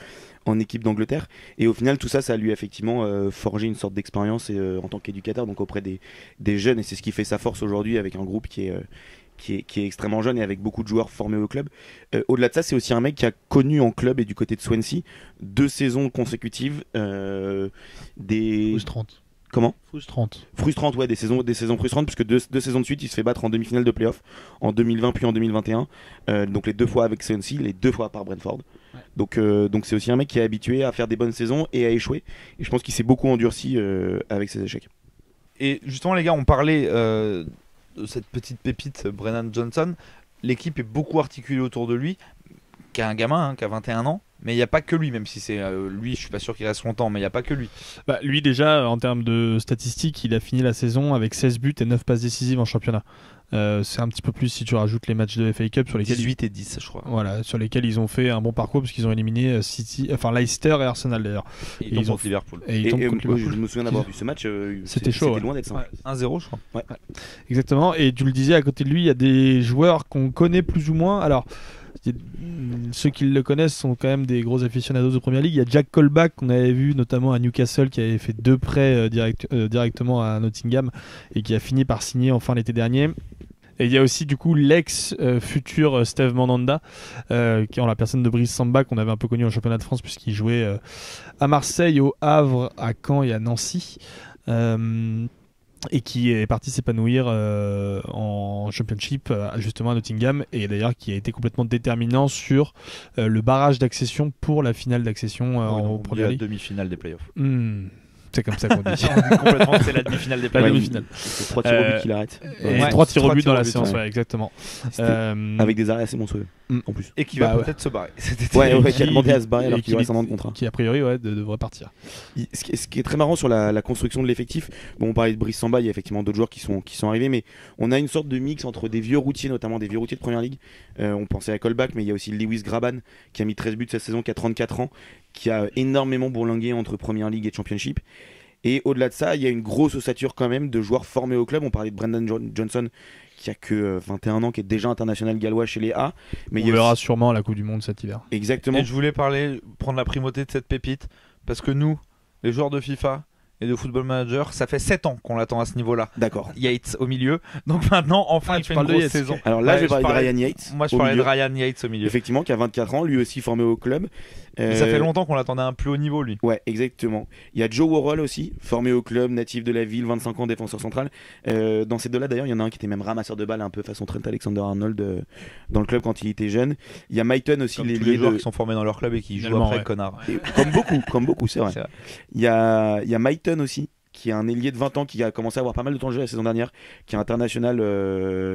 en équipe d'Angleterre. Et au final, tout ça, ça lui a effectivement forgé une sorte d'expérience en tant qu'éducateur, donc auprès des jeunes. Et c'est ce qui fait sa force aujourd'hui, avec un groupe qui est extrêmement jeune et avec beaucoup de joueurs formés au club. Au-delà de ça, c'est aussi un mec qui a connu en club et du côté de Swansea 2 saisons consécutives
frustrantes.
Comment ?
Frustrantes,
ouais, des saisons frustrantes, puisque deux saisons de suite, il se fait battre en demi-finale de play-off en 2020 puis en 2021. Donc les 2 fois avec Swansea, les 2 fois par Brentford. Ouais. Donc c'est aussi un mec qui est habitué à faire des bonnes saisons et à échouer. Et je pense qu'il s'est beaucoup endurci avec ses échecs.
Et justement, les gars, on parlait de cette petite pépite Brennan Johnson. L'équipe est beaucoup articulée autour de lui, qui est un gamin, qui a 21 ans. Mais il n'y a pas que lui, même si c'est lui, je suis pas sûr qu'il reste longtemps, mais il n'y a pas que lui.
Lui déjà, en termes de statistiques, il a fini la saison avec 16 buts et 9 passes décisives en championnat. C'est un petit peu plus si tu rajoutes les matchs de FA Cup sur lesquels
18 et 10 je crois.
Voilà, sur lesquels ils ont fait un bon parcours, parce qu'ils ont éliminé Leicester et Arsenal d'ailleurs.
Et ils ont Liverpool.
Je me souviens d'avoir vu ce match.
C'était chaud.
C'était loin d'être simple.
1-0 je crois.
Ouais. Exactement. Et tu le disais, à côté de lui, il y a des joueurs qu'on connaît plus ou moins. Alors, ceux qui le connaissent sont quand même des gros aficionados de Première Ligue. Il y a Jack Colback qu'on avait vu notamment à Newcastle, qui avait fait 2 prêts directement à Nottingham et qui a fini par signer enfin l'été dernier. Et il y a aussi du coup l'ex-futur Steve Mandanda, qui est en la personne de Brice Samba, qu'on avait un peu connu en championnat de France, puisqu'il jouait à Marseille, au Havre, à Caen et à Nancy. et qui est parti s'épanouir en Championship justement à Nottingham, et d'ailleurs qui a été complètement déterminant sur le barrage d'accession pour la finale d'accession en Premier League.
La demi-finale des playoffs.
C'est comme ça qu'on dit.
Complètement, c'est la demi-finale des playoffs.
C'est 3 tirs au but qu'il arrête.
Et 3 tirs au but dans la séance, exactement.
Avec des arrêts assez monstrueux en plus.
Et qui va peut-être se barrer.
Qui a demandé à se barrer alors qu'il reste un an de contrat.
Qui a priori devrait partir.
Ce qui est très marrant sur la construction de l'effectif, bon, on parlait de Brice Samba, il y a effectivement d'autres joueurs qui sont arrivés, mais on a une sorte de mix entre des vieux routiers, notamment des vieux routiers de Première Ligue. On pensait à Colback, mais il y a aussi Lewis Graban qui a mis 13 buts cette saison, qui a 34 ans, qui a énormément bourlingué entre Première Ligue et Championship. Et au-delà de ça, il y a une grosse ossature quand même de joueurs formés au club. On parlait de Brendan Johnson qui a que 21 ans, qui est déjà international gallois chez les A. Mais
on verra sûrement à la Coupe du Monde cet hiver.
Exactement.
Et je voulais prendre la primauté de cette pépite, parce que nous, les joueurs de FIFA et de Football Manager, ça fait 7 ans qu'on l'attend à ce niveau-là.
D'accord.
Yates au milieu. Donc maintenant, enfin, il fait une grosse saison.
Alors là, je vais parler de Ryan Yates.
Moi, je parlais de Ryan Yates au milieu.
Effectivement, qui a 24 ans, lui aussi formé au club.
Ça fait longtemps qu'on l'attendait à un plus haut niveau, lui.
Ouais, exactement. Il y a Joe Worrell aussi, formé au club, natif de la ville, 25 ans, défenseur central. Dans ces deux-là, d'ailleurs, il y en a un qui était même ramasseur de balles, un peu façon Trent Alexander-Arnold dans le club quand il était jeune. Il y a Myton aussi,
comme tous les joueurs qui sont formés dans leur club et qui jouent après, connard.
Comme beaucoup, c'est vrai. Il y a Myton aussi, qui est un ailier de 20 ans qui a commencé à avoir pas mal de temps de jeu la saison dernière, qui est international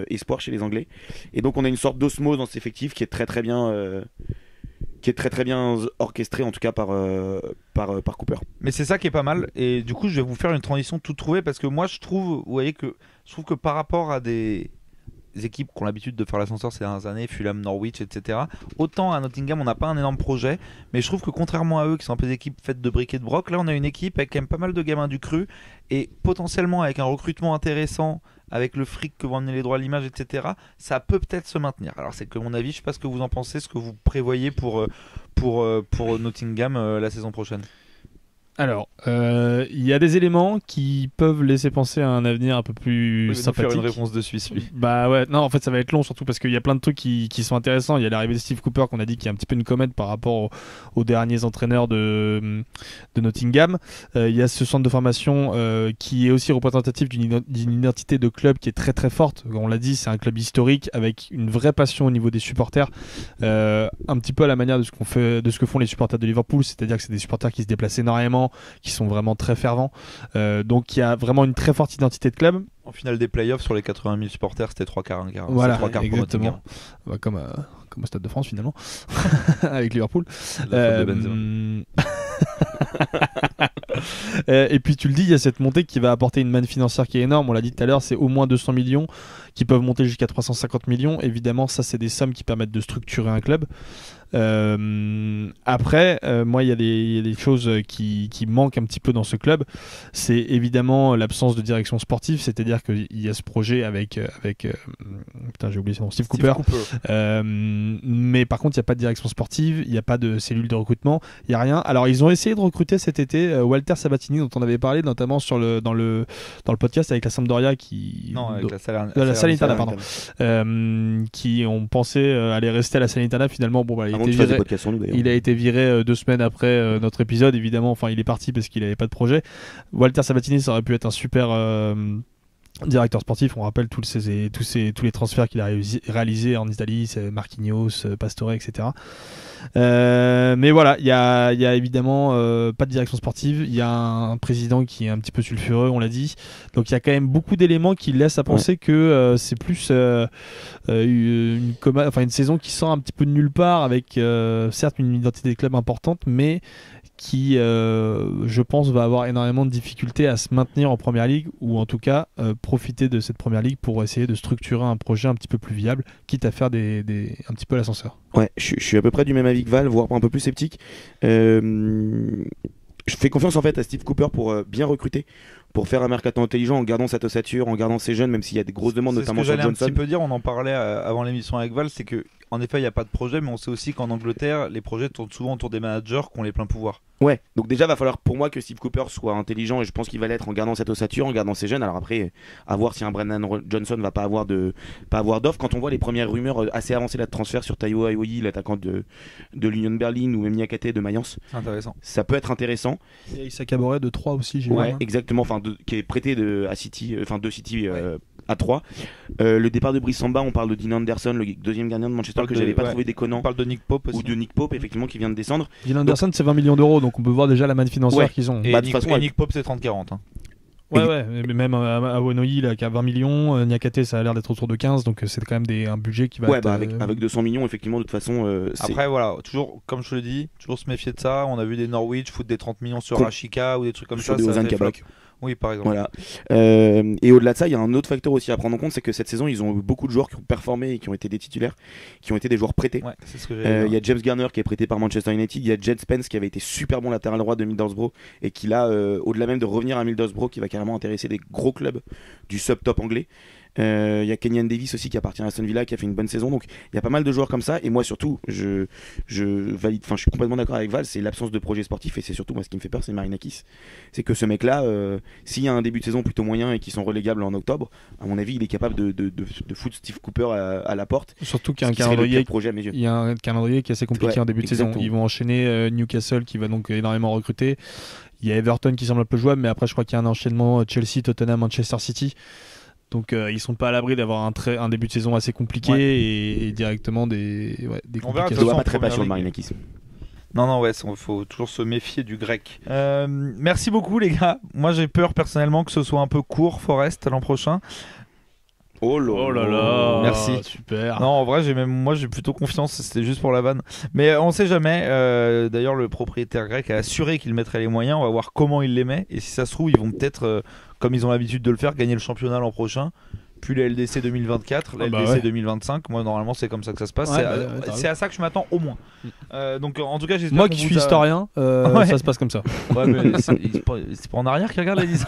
espoir chez les Anglais. Et donc on a une sorte d'osmose dans cet effectif qui est très très bien orchestré en tout cas par Cooper.
Mais c'est ça qui est pas mal, et du coup je vais vous faire une transition toute trouvée, parce que moi je trouve que par rapport à des équipes qui ont l'habitude de faire l'ascenseur ces dernières années, Fulham, Norwich, etc. Autant à Nottingham on n'a pas un énorme projet, mais je trouve que contrairement à eux qui sont un peu des équipes faites de briques et de broc, là on a une équipe avec quand même pas mal de gamins du cru, et potentiellement avec un recrutement intéressant, avec le fric que vont amener les droits à l'image, etc. Ça peut-être se maintenir. Alors c'est que mon avis, je sais pas ce que vous en pensez, ce que vous prévoyez pour Nottingham la saison prochaine.
Alors, il y a des éléments qui peuvent laisser penser à un avenir un peu plus sympathique.
Faire une réponse de Suisse, lui.
Bah ouais, non, en fait, ça va être long, surtout parce qu'il y a plein de trucs qui sont intéressants. Il y a l'arrivée de Steve Cooper, qu'on a dit qui est un petit peu une comète par rapport aux derniers entraîneurs de Nottingham. Il y a ce centre de formation qui est aussi représentatif d'une identité de club qui est très très forte. On l'a dit, c'est un club historique avec une vraie passion au niveau des supporters, un petit peu à la manière de ce que font les supporters de Liverpool, c'est-à-dire que c'est des supporters qui se déplacent énormément, qui sont vraiment très fervents, donc il y a vraiment une très forte identité de club.
En finale des playoffs, sur les 80 000 supporters, c'était 3 quarts.
Voilà, exactement. Bah, comme au Stade de France finalement, avec Liverpool. Et puis tu le dis, il y a cette montée qui va apporter une manne financière qui est énorme. On l'a dit tout à l'heure, c'est au moins 200 millions qui peuvent monter jusqu'à 350 millions. Évidemment, ça c'est des sommes qui permettent de structurer un club. Après, moi il y a des choses qui manquent un petit peu dans ce club. C'est évidemment l'absence de direction sportive, c'est-à-dire qu'il y a ce projet avec putain, j'ai oublié son nom, Steve Cooper. Mais par contre il n'y a pas de direction sportive, il n'y a pas de cellule de recrutement, il n'y a rien. Alors ils ont essayé de recruter cet été Walter Sabatini, dont on avait parlé notamment dans le podcast avec la Sampdoria
avec
la Salernitana, pardon, qui ont pensé aller rester à la Salernitana. Finalement, bon, bah, il a été viré 2 semaines après notre épisode, évidemment. Enfin, il est parti parce qu'il n'avait pas de projet. Walter Sabatini, ça aurait pu être un super directeur sportif. On rappelle tous les transferts qu'il a réalisés en Italie, c'est Marquinhos, Pastore, etc. Mais voilà, il y a évidemment pas de direction sportive. Il y a un président qui est un petit peu sulfureux, on l'a dit. Donc il y a quand même beaucoup d'éléments qui laissent à penser que c'est plus une saison qui sort un petit peu de nulle part, avec certes une identité de club importante, mais qui, je pense, va avoir énormément de difficultés à se maintenir en Première Ligue, ou en tout cas profiter de cette Première Ligue pour essayer de structurer un projet un petit peu plus viable, quitte à faire un petit peu l'ascenseur.
Ouais, je suis à peu près du même avis que Val, voire un peu plus sceptique. Je fais confiance en fait à Steve Cooper pour bien recruter, pour faire un mercato intelligent en gardant cette ossature, en gardant ses jeunes, même s'il y a des grosses demandes, notamment sur Johnson.
Un petit peu dire, on en parlait avant l'émission avec Val, c'est que en effet, il n'y a pas de projet, mais on sait aussi qu'en Angleterre, les projets tournent souvent autour des managers qui ont les pleins pouvoirs.
Ouais, donc déjà va falloir pour moi que Steve Cooper soit intelligent et je pense qu'il va l'être en gardant cette ossature, en gardant ses jeunes. Alors après, à voir si un Brendan Johnson va pas avoir d'offre. Quand on voit les premières rumeurs assez avancées là, de transfert sur Taiwo Aoyi, l'attaquant de l'Union Berlin, ou même Niakate de Mayence,
C'est intéressant.
ça peut être intéressant.
Et Issa Kabore de 3 aussi, j'ai
Ouais,
vu.
exactement. Qui est prêté à City, de City à 3. Le départ de Brice Samba, on parle de Dean Anderson, le deuxième gardien de Manchester que j'avais pas trouvé
On
déconnant,
parle de Nick Pope aussi.
ou de Nick Pope effectivement qui vient de descendre.
Dean Anderson, c'est 20 millions d'euros, donc on peut voir déjà la manne financière
Ouais.
qu'ils ont.
Et,
Bah, de toute façon,
Nick Pope, c'est 30-40. Hein.
Ouais, mais même à Wanoyi, là, qui a 20 millions, Niakate, ça a l'air d'être autour de 15, donc c'est quand même un budget qui va
Ouais,
être,
bah avec 200 millions, effectivement, de toute façon.
Après, voilà, toujours, comme je le dis, toujours se méfier de ça. On a vu des Norwich foutre des 30 millions sur
Com-
Ashika ou des trucs comme
sur
ça.
des
Ça
Ozan
fait flop.
Kabak.
Oui, par exemple.
Voilà. Et au-delà de ça, il y a un autre facteur aussi à prendre en compte, c'est que cette saison, ils ont eu beaucoup de joueurs qui ont performé et qui ont été des titulaires, qui ont été des joueurs prêtés.
Ouais, c'est ce que j'ai
Il y a James Garner qui est prêté par Manchester United, il y a Jed Spence qui avait été super bon latéral droit de Middlesbrough et qui là, au-delà même de revenir à Middlesbrough, qui va carrément intéresser des gros clubs du sub-top anglais. Il y a Kenyan Davis aussi qui appartient à Aston Villa qui a fait une bonne saison, donc il y a pas mal de joueurs comme ça. Et moi surtout je valide, enfin je suis complètement d'accord avec Val, c'est l'absence de projet sportif et c'est surtout moi ce qui me fait peur, c'est Marinakis. C'est que ce mec là s'il y a un début de saison plutôt moyen et qu'ils sont relégables en octobre, à mon avis il est capable de foutre Steve Cooper à la porte.
Surtout qu'il y a un
Ce qui serait le pire
calendrier.
projet à mes yeux.
Il y a un calendrier qui est assez compliqué
Ouais,
en début de saison.
exactement.
Ils vont enchaîner Newcastle qui va donc énormément recruter. Il y a Everton qui semble un peu jouable, mais après je crois qu'il y a un enchaînement Chelsea, Tottenham, Manchester City. Donc ils sont pas à l'abri d'avoir un début de saison assez compliqué et directement des
On verra, de
Je
toute
ne
façon,
vois
en
pas très
première
patient de
ligue.
Marinakis.
Non, ouais, il faut toujours se méfier du grec. Merci beaucoup, les gars. Moi, j'ai peur personnellement que ce soit un peu court, Forest, l'an prochain.
Oh là
Merci.
Super.
Non, en vrai, moi, j'ai plutôt confiance. C'était juste pour la vanne. Mais on sait jamais. D'ailleurs, le propriétaire grec a assuré qu'il mettrait les moyens. On va voir comment il les met. Et si ça se trouve, ils vont peut-être, comme ils ont l'habitude de le faire, gagner le championnat l'an prochain. Puis la LDC 2024, la LDC 2025. Moi, normalement, c'est comme ça que ça se passe.
Ouais,
c'est à ça que je m'attends au moins. Donc, en tout cas, j'espère
Moi
qu'on
qui
vous
suis
a-
historien,
Ouais.
ça se passe comme ça.
Ouais, mais c'est pas en arrière qui regarde la liste.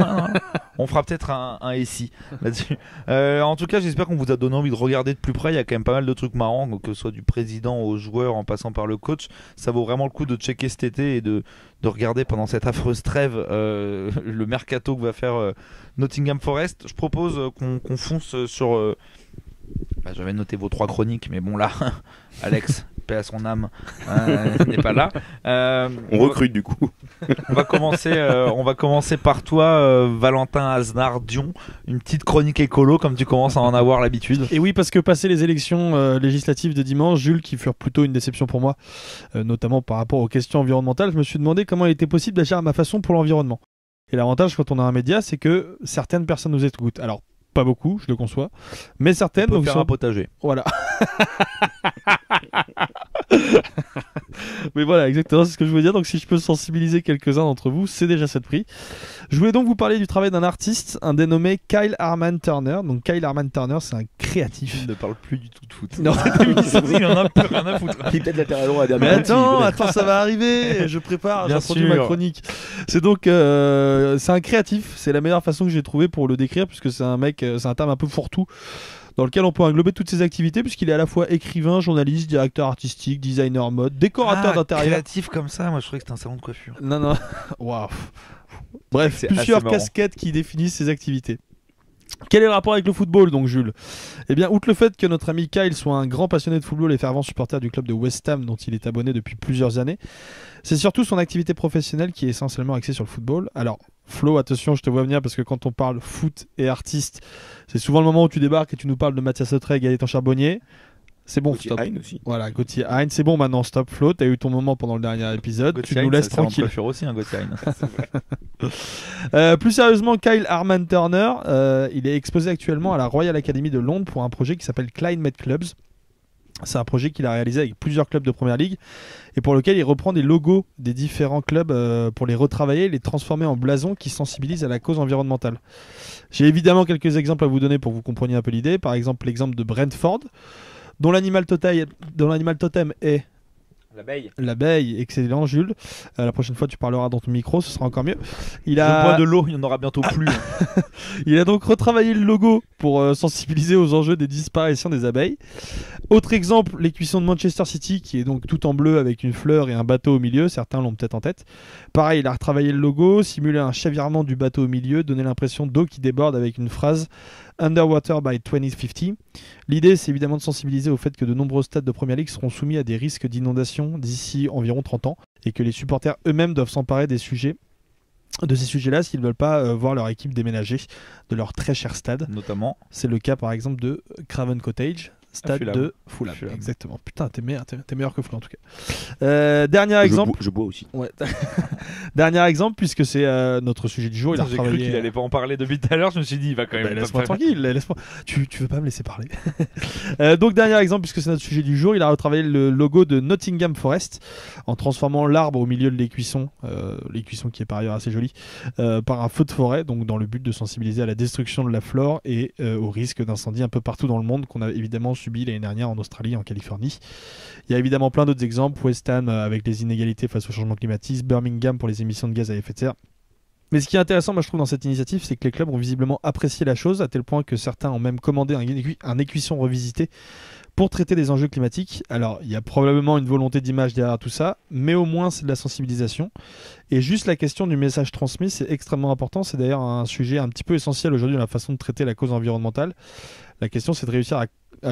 On fera peut-être un SI là-dessus. En tout cas, j'espère qu'on vous a donné envie de regarder de plus près. Il y a quand même pas mal de trucs marrants, donc, que ce soit du président aux joueurs en passant par le coach. Ça vaut vraiment le coup de checker cet été et de regarder pendant cette affreuse trêve le mercato que va faire Nottingham Forest. Je propose qu'on fonce sur. J'avais noté vos 3 chroniques, mais bon là, Alex, paix à son âme, n'est pas là.
On recrute du coup.
On va commencer par toi, Valentin Aznard-Dion. Une petite chronique écolo, comme tu commences à en avoir l'habitude.
Et oui, parce que passé les élections législatives de dimanche, Jules, qui furent plutôt une déception pour moi, notamment par rapport aux questions environnementales, je me suis demandé comment il était possible d'agir à ma façon pour l'environnement. Et l'avantage quand on a un média, c'est que certaines personnes nous écoutent. Alors, pas beaucoup, je le conçois, mais certaines.
On peut
Donc,
faire un potager.
Voilà. Mais voilà, exactement, c'est ce que je voulais dire. Donc si je peux sensibiliser quelques-uns d'entre vous, c'est déjà ça de prix. Je voulais donc vous parler du travail d'un artiste, un dénommé Kyle Harman Turner. Donc Kyle Harman Turner, c'est un créatif.
Il ne parle plus du tout de foot.
Non.
Il en a plus rien à foutre.
Il est peut-être latéral droit à
Mais
dernière
attends, ça va arriver. Je prépare,
Bien
j'introduis ma
sûr.
chronique. C'est donc, c'est un créatif. C'est la meilleure façon que j'ai trouvé pour le décrire, puisque c'est un mec, c'est un terme un peu fourre-tout, dans lequel on peut englober toutes ses activités, puisqu'il est à la fois écrivain, journaliste, directeur artistique, designer mode, décorateur d'intérieur.
Créatif comme ça, moi je croyais que c'était un salon de coiffure.
Non, non. Waouh. Bref,
C'est
plusieurs
assez marrant.
casquettes qui définissent ses activités. Quel est le rapport avec le football, donc, Jules ? Eh bien, outre le fait que notre ami Kyle soit un grand passionné de football et fervent supporter du club de West Ham, dont il est abonné depuis plusieurs années, c'est surtout son activité professionnelle qui est essentiellement axée sur le football. Alors, Flo, attention, je te vois venir parce que quand on parle foot et artiste, c'est souvent le moment où tu débarques et tu nous parles de Mathias Autrey et Gaëtan Charbonnier. C'est bon,
Gauthier
stop.
Hein aussi.
Voilà, Gauthier Hein, c'est bon maintenant, stop. Flo, t'as eu ton moment pendant le dernier épisode, tu nous laisses tranquille.
coiffure aussi, hein, Gauthier Hein.
Plus sérieusement, Kyle Harman Turner, il est exposé actuellement à la Royal Academy de Londres pour un projet qui s'appelle Climate Clubs. C'est un projet qu'il a réalisé avec plusieurs clubs de Première Ligue et pour lequel il reprend des logos des différents clubs pour les retravailler et les transformer en blasons qui sensibilisent à la cause environnementale. J'ai évidemment quelques exemples à vous donner pour que vous compreniez un peu l'idée. Par exemple, l'exemple de Brentford, dont l'animal totem est L'abeille, excellent Jules. La prochaine fois tu parleras dans ton micro, ce sera encore mieux.
Je bois de l'eau, il n'y en aura bientôt plus.
Il a donc retravaillé le logo pour sensibiliser aux enjeux des disparitions des abeilles. Autre exemple, l'écuisson de Manchester City qui est donc tout en bleu avec une fleur et un bateau au milieu, certains l'ont peut-être en tête. Pareil, il a retravaillé le logo, simulé un chavirement du bateau au milieu, donné l'impression d'eau qui déborde avec une phrase Underwater by 2050. L'idée, c'est évidemment de sensibiliser au fait que de nombreux stades de Premier League seront soumis à des risques d'inondation d'ici environ 30 ans et que les supporters eux-mêmes doivent s'emparer de ces sujets-là s'ils ne veulent pas voir leur équipe déménager de leur très cher stade.
Notamment.
C'est le cas par exemple de Craven Cottage, stade
Fulham.
de Fulham. Exactement. Putain, t'es meilleur que Fulham en tout cas. Dernier exemple.
Je bois aussi.
Ouais. Dernier exemple, puisque c'est notre sujet du jour.
J'ai cru qu'il allait pas en parler depuis tout à l'heure. Je me suis dit, il va quand même.
Laisse-moi tranquille. Laisse-moi. Tu veux pas me laisser parler. Donc dernier exemple, puisque c'est notre sujet du jour, il a retravaillé le logo de Nottingham Forest en transformant l'arbre au milieu de l'écuisson, l'écuisson qui est par ailleurs assez jolie, par un feu de forêt, donc dans le but de sensibiliser à la destruction de la flore et au risque d'incendie un peu partout dans le monde qu'on a évidemment subi l'année dernière en Australie et en Californie. Il y a évidemment plein d'autres exemples, West Ham avec les inégalités face au changement climatique, Birmingham pour les émissions de gaz à effet de serre. Mais ce qui est intéressant, moi je trouve, dans cette initiative, c'est que les clubs ont visiblement apprécié la chose, à tel point que certains ont même commandé un écuisson revisité pour traiter des enjeux climatiques. Alors, il y a probablement une volonté d'image derrière tout ça, mais au moins c'est de la sensibilisation. Et juste la question du message transmis, c'est extrêmement important. C'est d'ailleurs un sujet un petit peu essentiel aujourd'hui dans la façon de traiter la cause environnementale. La question, c'est de réussir à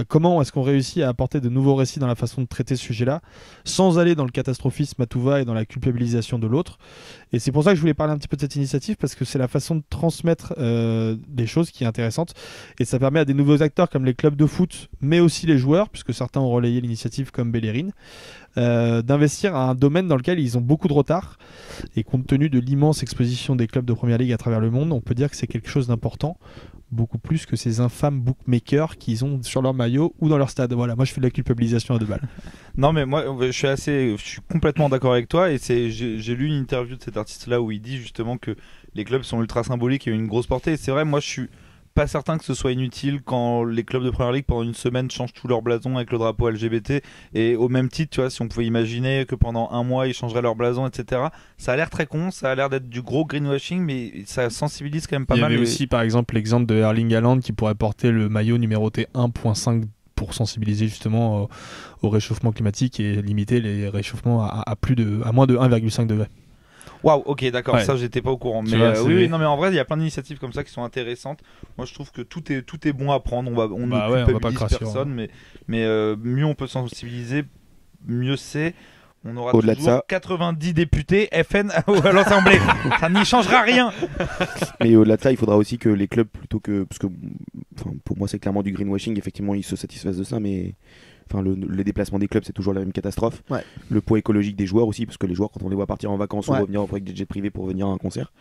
comment est-ce qu'on réussit à apporter de nouveaux récits dans la façon de traiter ce sujet-là, sans aller dans le catastrophisme à tout va et dans la culpabilisation de l'autre. Et c'est pour ça que je voulais parler un petit peu de cette initiative, parce que c'est la façon de transmettre des choses qui est intéressante. Et ça permet à des nouveaux acteurs comme les clubs de foot, mais aussi les joueurs, puisque certains ont relayé l'initiative comme Bellerin, d'investir à un domaine dans lequel ils ont beaucoup de retard. Et compte tenu de l'immense exposition des clubs de Première Ligue à travers le monde, on peut dire que c'est quelque chose d'important, beaucoup plus que ces infâmes bookmakers qu'ils ont sur leur maillot ou dans leur stade. Voilà, moi je fais de la culpabilisation à 2 balles.
Non mais moi je suis complètement d'accord avec toi, et j'ai lu une interview de cet artiste là où il dit justement que les clubs sont ultra symboliques et ont une grosse portée. Et c'est vrai, moi je suis pas certain que ce soit inutile quand les clubs de Première Ligue pendant une semaine changent tout leur blason avec le drapeau LGBT, et au même titre, tu vois, si on pouvait imaginer que pendant un mois ils changeraient leur blason, etc. Ça a l'air très con, ça a l'air d'être du gros greenwashing, mais ça sensibilise quand même pas mal.
Il y avait aussi par exemple l'exemple de Erling Haaland qui pourrait porter le maillot numéroté 1.5 pour sensibiliser justement au réchauffement climatique et limiter les réchauffements à moins de 1,5 degré.
Waouh, ok, d'accord,
Ouais.
Ça j'étais pas au courant. Mais
vois,
oui, non, mais en vrai, il y a plein d'initiatives comme ça qui sont intéressantes. Moi, je trouve que tout est bon à prendre. On ne
on va pas
culpabilise
cracher,
personne, mais mieux on peut sensibiliser, mieux c'est. On aura
Au-delà de
toujours
ça-
90 députés FN à l'Assemblée. Ça n'y changera rien.
Mais au-delà de ça, il faudra aussi que les clubs, plutôt que. Parce que pour moi, c'est clairement du greenwashing, effectivement, ils se satisfassent de ça, mais. Les déplacements des clubs, c'est toujours la même catastrophe.
Ouais.
Le poids écologique des joueurs aussi, parce que les joueurs, quand on les voit partir en vacances ou
Ouais.
revenir avec des jets privés pour venir à un concert,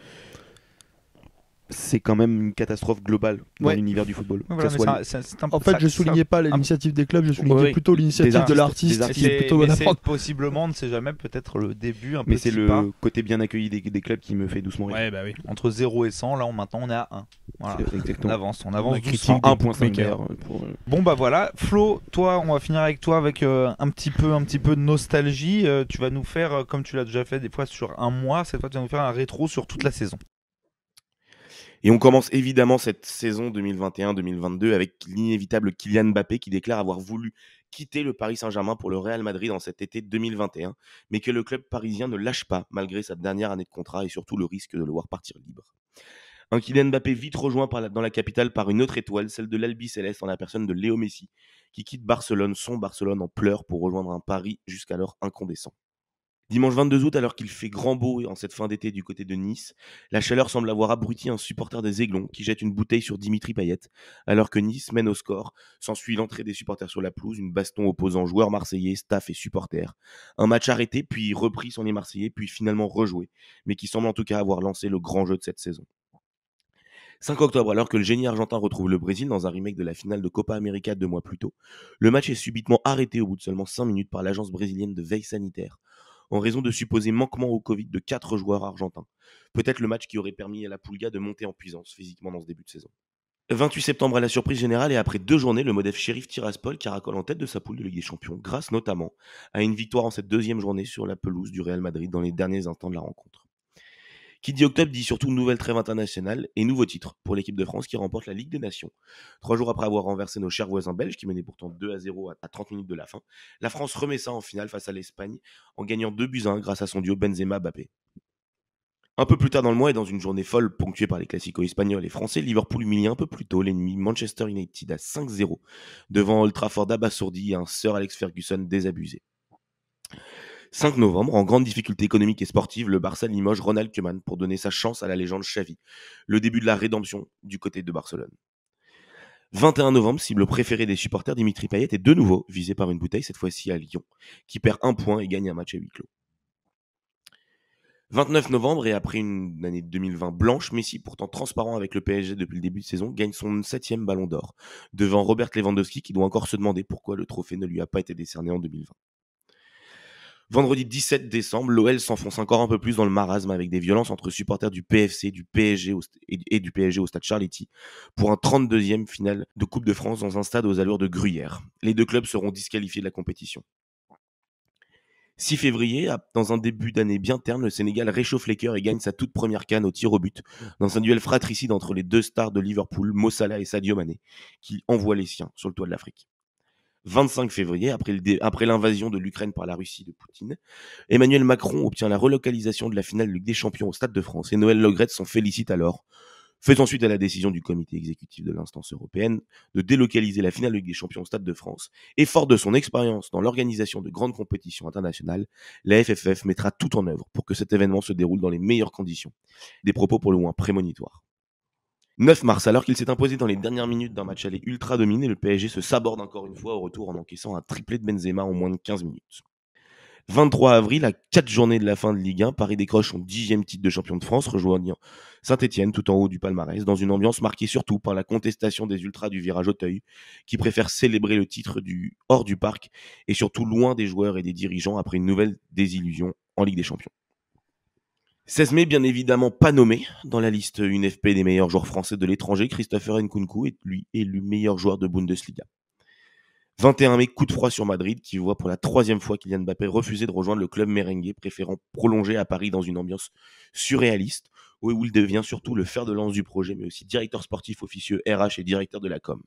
c'est quand même une catastrophe globale dans
Ouais.
l'univers du football.
Voilà,
Que ça soit
c'est un
En
peu
fait,
ça-
je soulignais pas l'initiative des clubs, je soulignais
Oui.
plutôt l'initiative
Des
de
artistes,
l'artiste
des
mais
qui est plutôt
mais
bonne à
c'est
prendre.
possiblement, on ne sait jamais, peut-être le début, un
Mais
petit
c'est le
pas.
côté bien accueilli des clubs qui me fait doucement rire.
Ouais, bah oui.
Entre 0 et 100, là, maintenant, on est à 1. Voilà.
C'est
On
exactement.
avance
La
doucement.
critique.
1.5
bookmakers.
d'ailleurs, pour,
Bon bah voilà, Flo, toi, on va finir avec toi avec un petit peu de nostalgie. Tu vas nous faire, comme tu l'as déjà fait des fois sur un mois, cette fois tu vas nous faire un rétro sur toute la saison.
Et on commence évidemment cette saison 2021-2022 avec l'inévitable Kylian Mbappé qui déclare avoir voulu quitter le Paris Saint-Germain pour le Real Madrid en cet été 2021, mais que le club parisien ne lâche pas malgré sa dernière année de contrat et surtout le risque de le voir partir libre. Un Kylian Mbappé vite rejoint dans la capitale par une autre étoile, celle de l'Albi Céleste en la personne de Léo Messi, qui quitte son Barcelone en pleurs pour rejoindre un Paris jusqu'alors incandescent. Dimanche 22 août, alors qu'il fait grand beau en cette fin d'été du côté de Nice, la chaleur semble avoir abruti un supporter des Aiglons qui jette une bouteille sur Dimitri Payet, alors que Nice mène au score. S'ensuit l'entrée des supporters sur la pelouse, une baston opposant joueurs marseillais, staff et supporters. Un match arrêté, puis repris sur les Marseillais, puis finalement rejoué, mais qui semble en tout cas avoir lancé le grand jeu de cette saison. 5 octobre, alors que le génie argentin retrouve le Brésil dans un remake de la finale de Copa América 2 mois plus tôt, le match est subitement arrêté au bout de seulement 5 minutes par l'agence brésilienne de veille sanitaire, en raison de supposés manquements au Covid de 4 joueurs argentins. Peut-être le match qui aurait permis à la Pulga de monter en puissance physiquement dans ce début de saison. 28 septembre à la surprise générale et après 2 journées, le Modève Sheriff Tiraspol caracole en tête de sa poule de Ligue des Champions, grâce notamment à une victoire en cette deuxième journée sur la pelouse du Real Madrid dans les derniers instants de la rencontre. Qui dit octobre dit surtout nouvelle trêve internationale et nouveau titre pour l'équipe de France qui remporte la Ligue des Nations. 3 jours après avoir renversé nos chers voisins belges qui menaient pourtant 2-0 à 30 minutes de la fin, la France remet ça en finale face à l'Espagne en gagnant 2-1 grâce à son duo Benzema-Mbappé. Un peu plus tard dans le mois et dans une journée folle ponctuée par les classicos espagnols et français, Liverpool humilie un peu plus tôt l'ennemi Manchester United à 5-0 devant Old Trafford abasourdi et un Sir Alex Ferguson désabusé. 5 novembre, en grande difficulté économique et sportive, le Barça limoge Ronald Koeman pour donner sa chance à la légende Xavi, le début de la rédemption du côté de Barcelone. 21 novembre, cible préférée des supporters, Dimitri Payet est de nouveau visé par une bouteille, cette fois-ci à Lyon, qui perd 1 point et gagne un match à huis clos. 29 novembre, et après une année 2020 blanche, Messi, pourtant transparent avec le PSG depuis le début de saison, gagne son 7e ballon d'or, devant Robert Lewandowski qui doit encore se demander pourquoi le trophée ne lui a pas été décerné en 2020. Vendredi 17 décembre, l'OL s'enfonce encore un peu plus dans le marasme avec des violences entre supporters du PFC du PSG et du PSG au stade Charletti pour un 32e finale de Coupe de France dans un stade aux allures de Gruyère. Les 2 clubs seront disqualifiés de la compétition. 6 février, dans un début d'année bien terne, le Sénégal réchauffe les cœurs et gagne sa toute première CAN au tir au but dans un duel fratricide entre les 2 stars de Liverpool, Mo Salah et Sadio Mané, qui envoient les siens sur le toit de l'Afrique. 25 février, après l'invasion de l'Ukraine par la Russie de Poutine, Emmanuel Macron obtient la relocalisation de la finale de Ligue des Champions au Stade de France et Noël Le Graët s'en félicite alors, faisant suite à la décision du comité exécutif de l'instance européenne de délocaliser la finale de Ligue des Champions au Stade de France. Et fort de son expérience dans l'organisation de grandes compétitions internationales, la FFF mettra tout en œuvre pour que cet événement se déroule dans les meilleures conditions. Des propos pour le moins prémonitoires. 9 mars, alors qu'il s'est imposé dans les dernières minutes d'un match aller ultra dominé, le PSG se saborde encore une fois au retour en encaissant un triplé de Benzema en moins de 15 minutes. 23 avril, à 4 journées de la fin de Ligue 1, Paris décroche son 10e titre de champion de France, rejoignant Saint-Etienne tout en haut du palmarès, dans une ambiance marquée surtout par la contestation des ultras du virage Auteuil, qui préfèrent célébrer le titre hors du parc et surtout loin des joueurs et des dirigeants après une nouvelle désillusion en Ligue des Champions. 16 mai, bien évidemment pas nommé dans la liste UNFP des meilleurs joueurs français de l'étranger, Christopher Nkunku est lui élu meilleur joueur de Bundesliga. 21 mai, coup de froid sur Madrid qui voit pour la 3e fois Kylian Mbappé refuser de rejoindre le club merengue, préférant prolonger à Paris dans une ambiance surréaliste où il devient surtout le fer de lance du projet, mais aussi directeur sportif officieux RH et directeur de la com.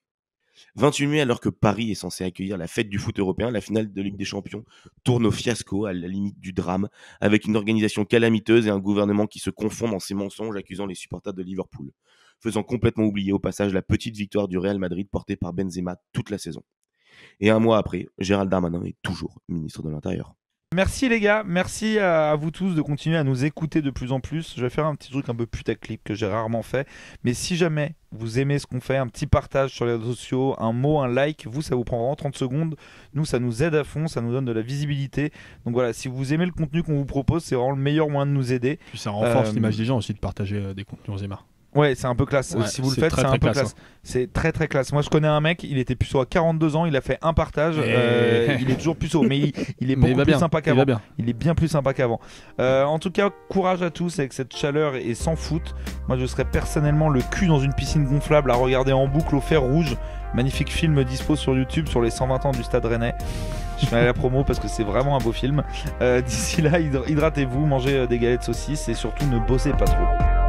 28 mai, alors que Paris est censé accueillir la fête du foot européen, la finale de Ligue des Champions tourne au fiasco, à la limite du drame, avec une organisation calamiteuse et un gouvernement qui se confond dans ses mensonges, accusant les supporters de Liverpool, faisant complètement oublier au passage la petite victoire du Real Madrid portée par Benzema toute la saison. Et un mois après, Gérald Darmanin est toujours ministre de l'Intérieur.
Merci les gars, merci à vous tous de continuer à nous écouter de plus en plus. Je vais faire un petit truc un peu putaclic que j'ai rarement fait. Mais si jamais vous aimez ce qu'on fait, un petit partage sur les réseaux sociaux, un mot, un like, vous ça vous prend vraiment 30 secondes. Nous ça nous aide à fond, ça nous donne de la visibilité. Donc voilà, si vous aimez le contenu qu'on vous propose, c'est vraiment le meilleur moyen de nous aider.
Puis ça renforce l'image des gens aussi de partager des contenus Zema.
Ouais, c'est un peu classe.
Ouais,
si vous le faites, c'est un peu classe. C'est très très classe. Moi, je connais un mec, il était puceau à 42 ans, il a fait un partage. Il est toujours puceau, mais il est beaucoup plus sympa qu'avant. Il est bien plus sympa qu'avant. En tout cas, courage à tous avec cette chaleur et sans foot. Moi, je serais personnellement le cul dans une piscine gonflable à regarder en boucle au fer rouge. Magnifique film dispo sur YouTube sur les 120 ans du Stade Rennais. Je fais la promo parce que c'est vraiment un beau film. D'ici là, hydratez-vous, mangez des galettes saucisses et surtout ne bossez pas trop.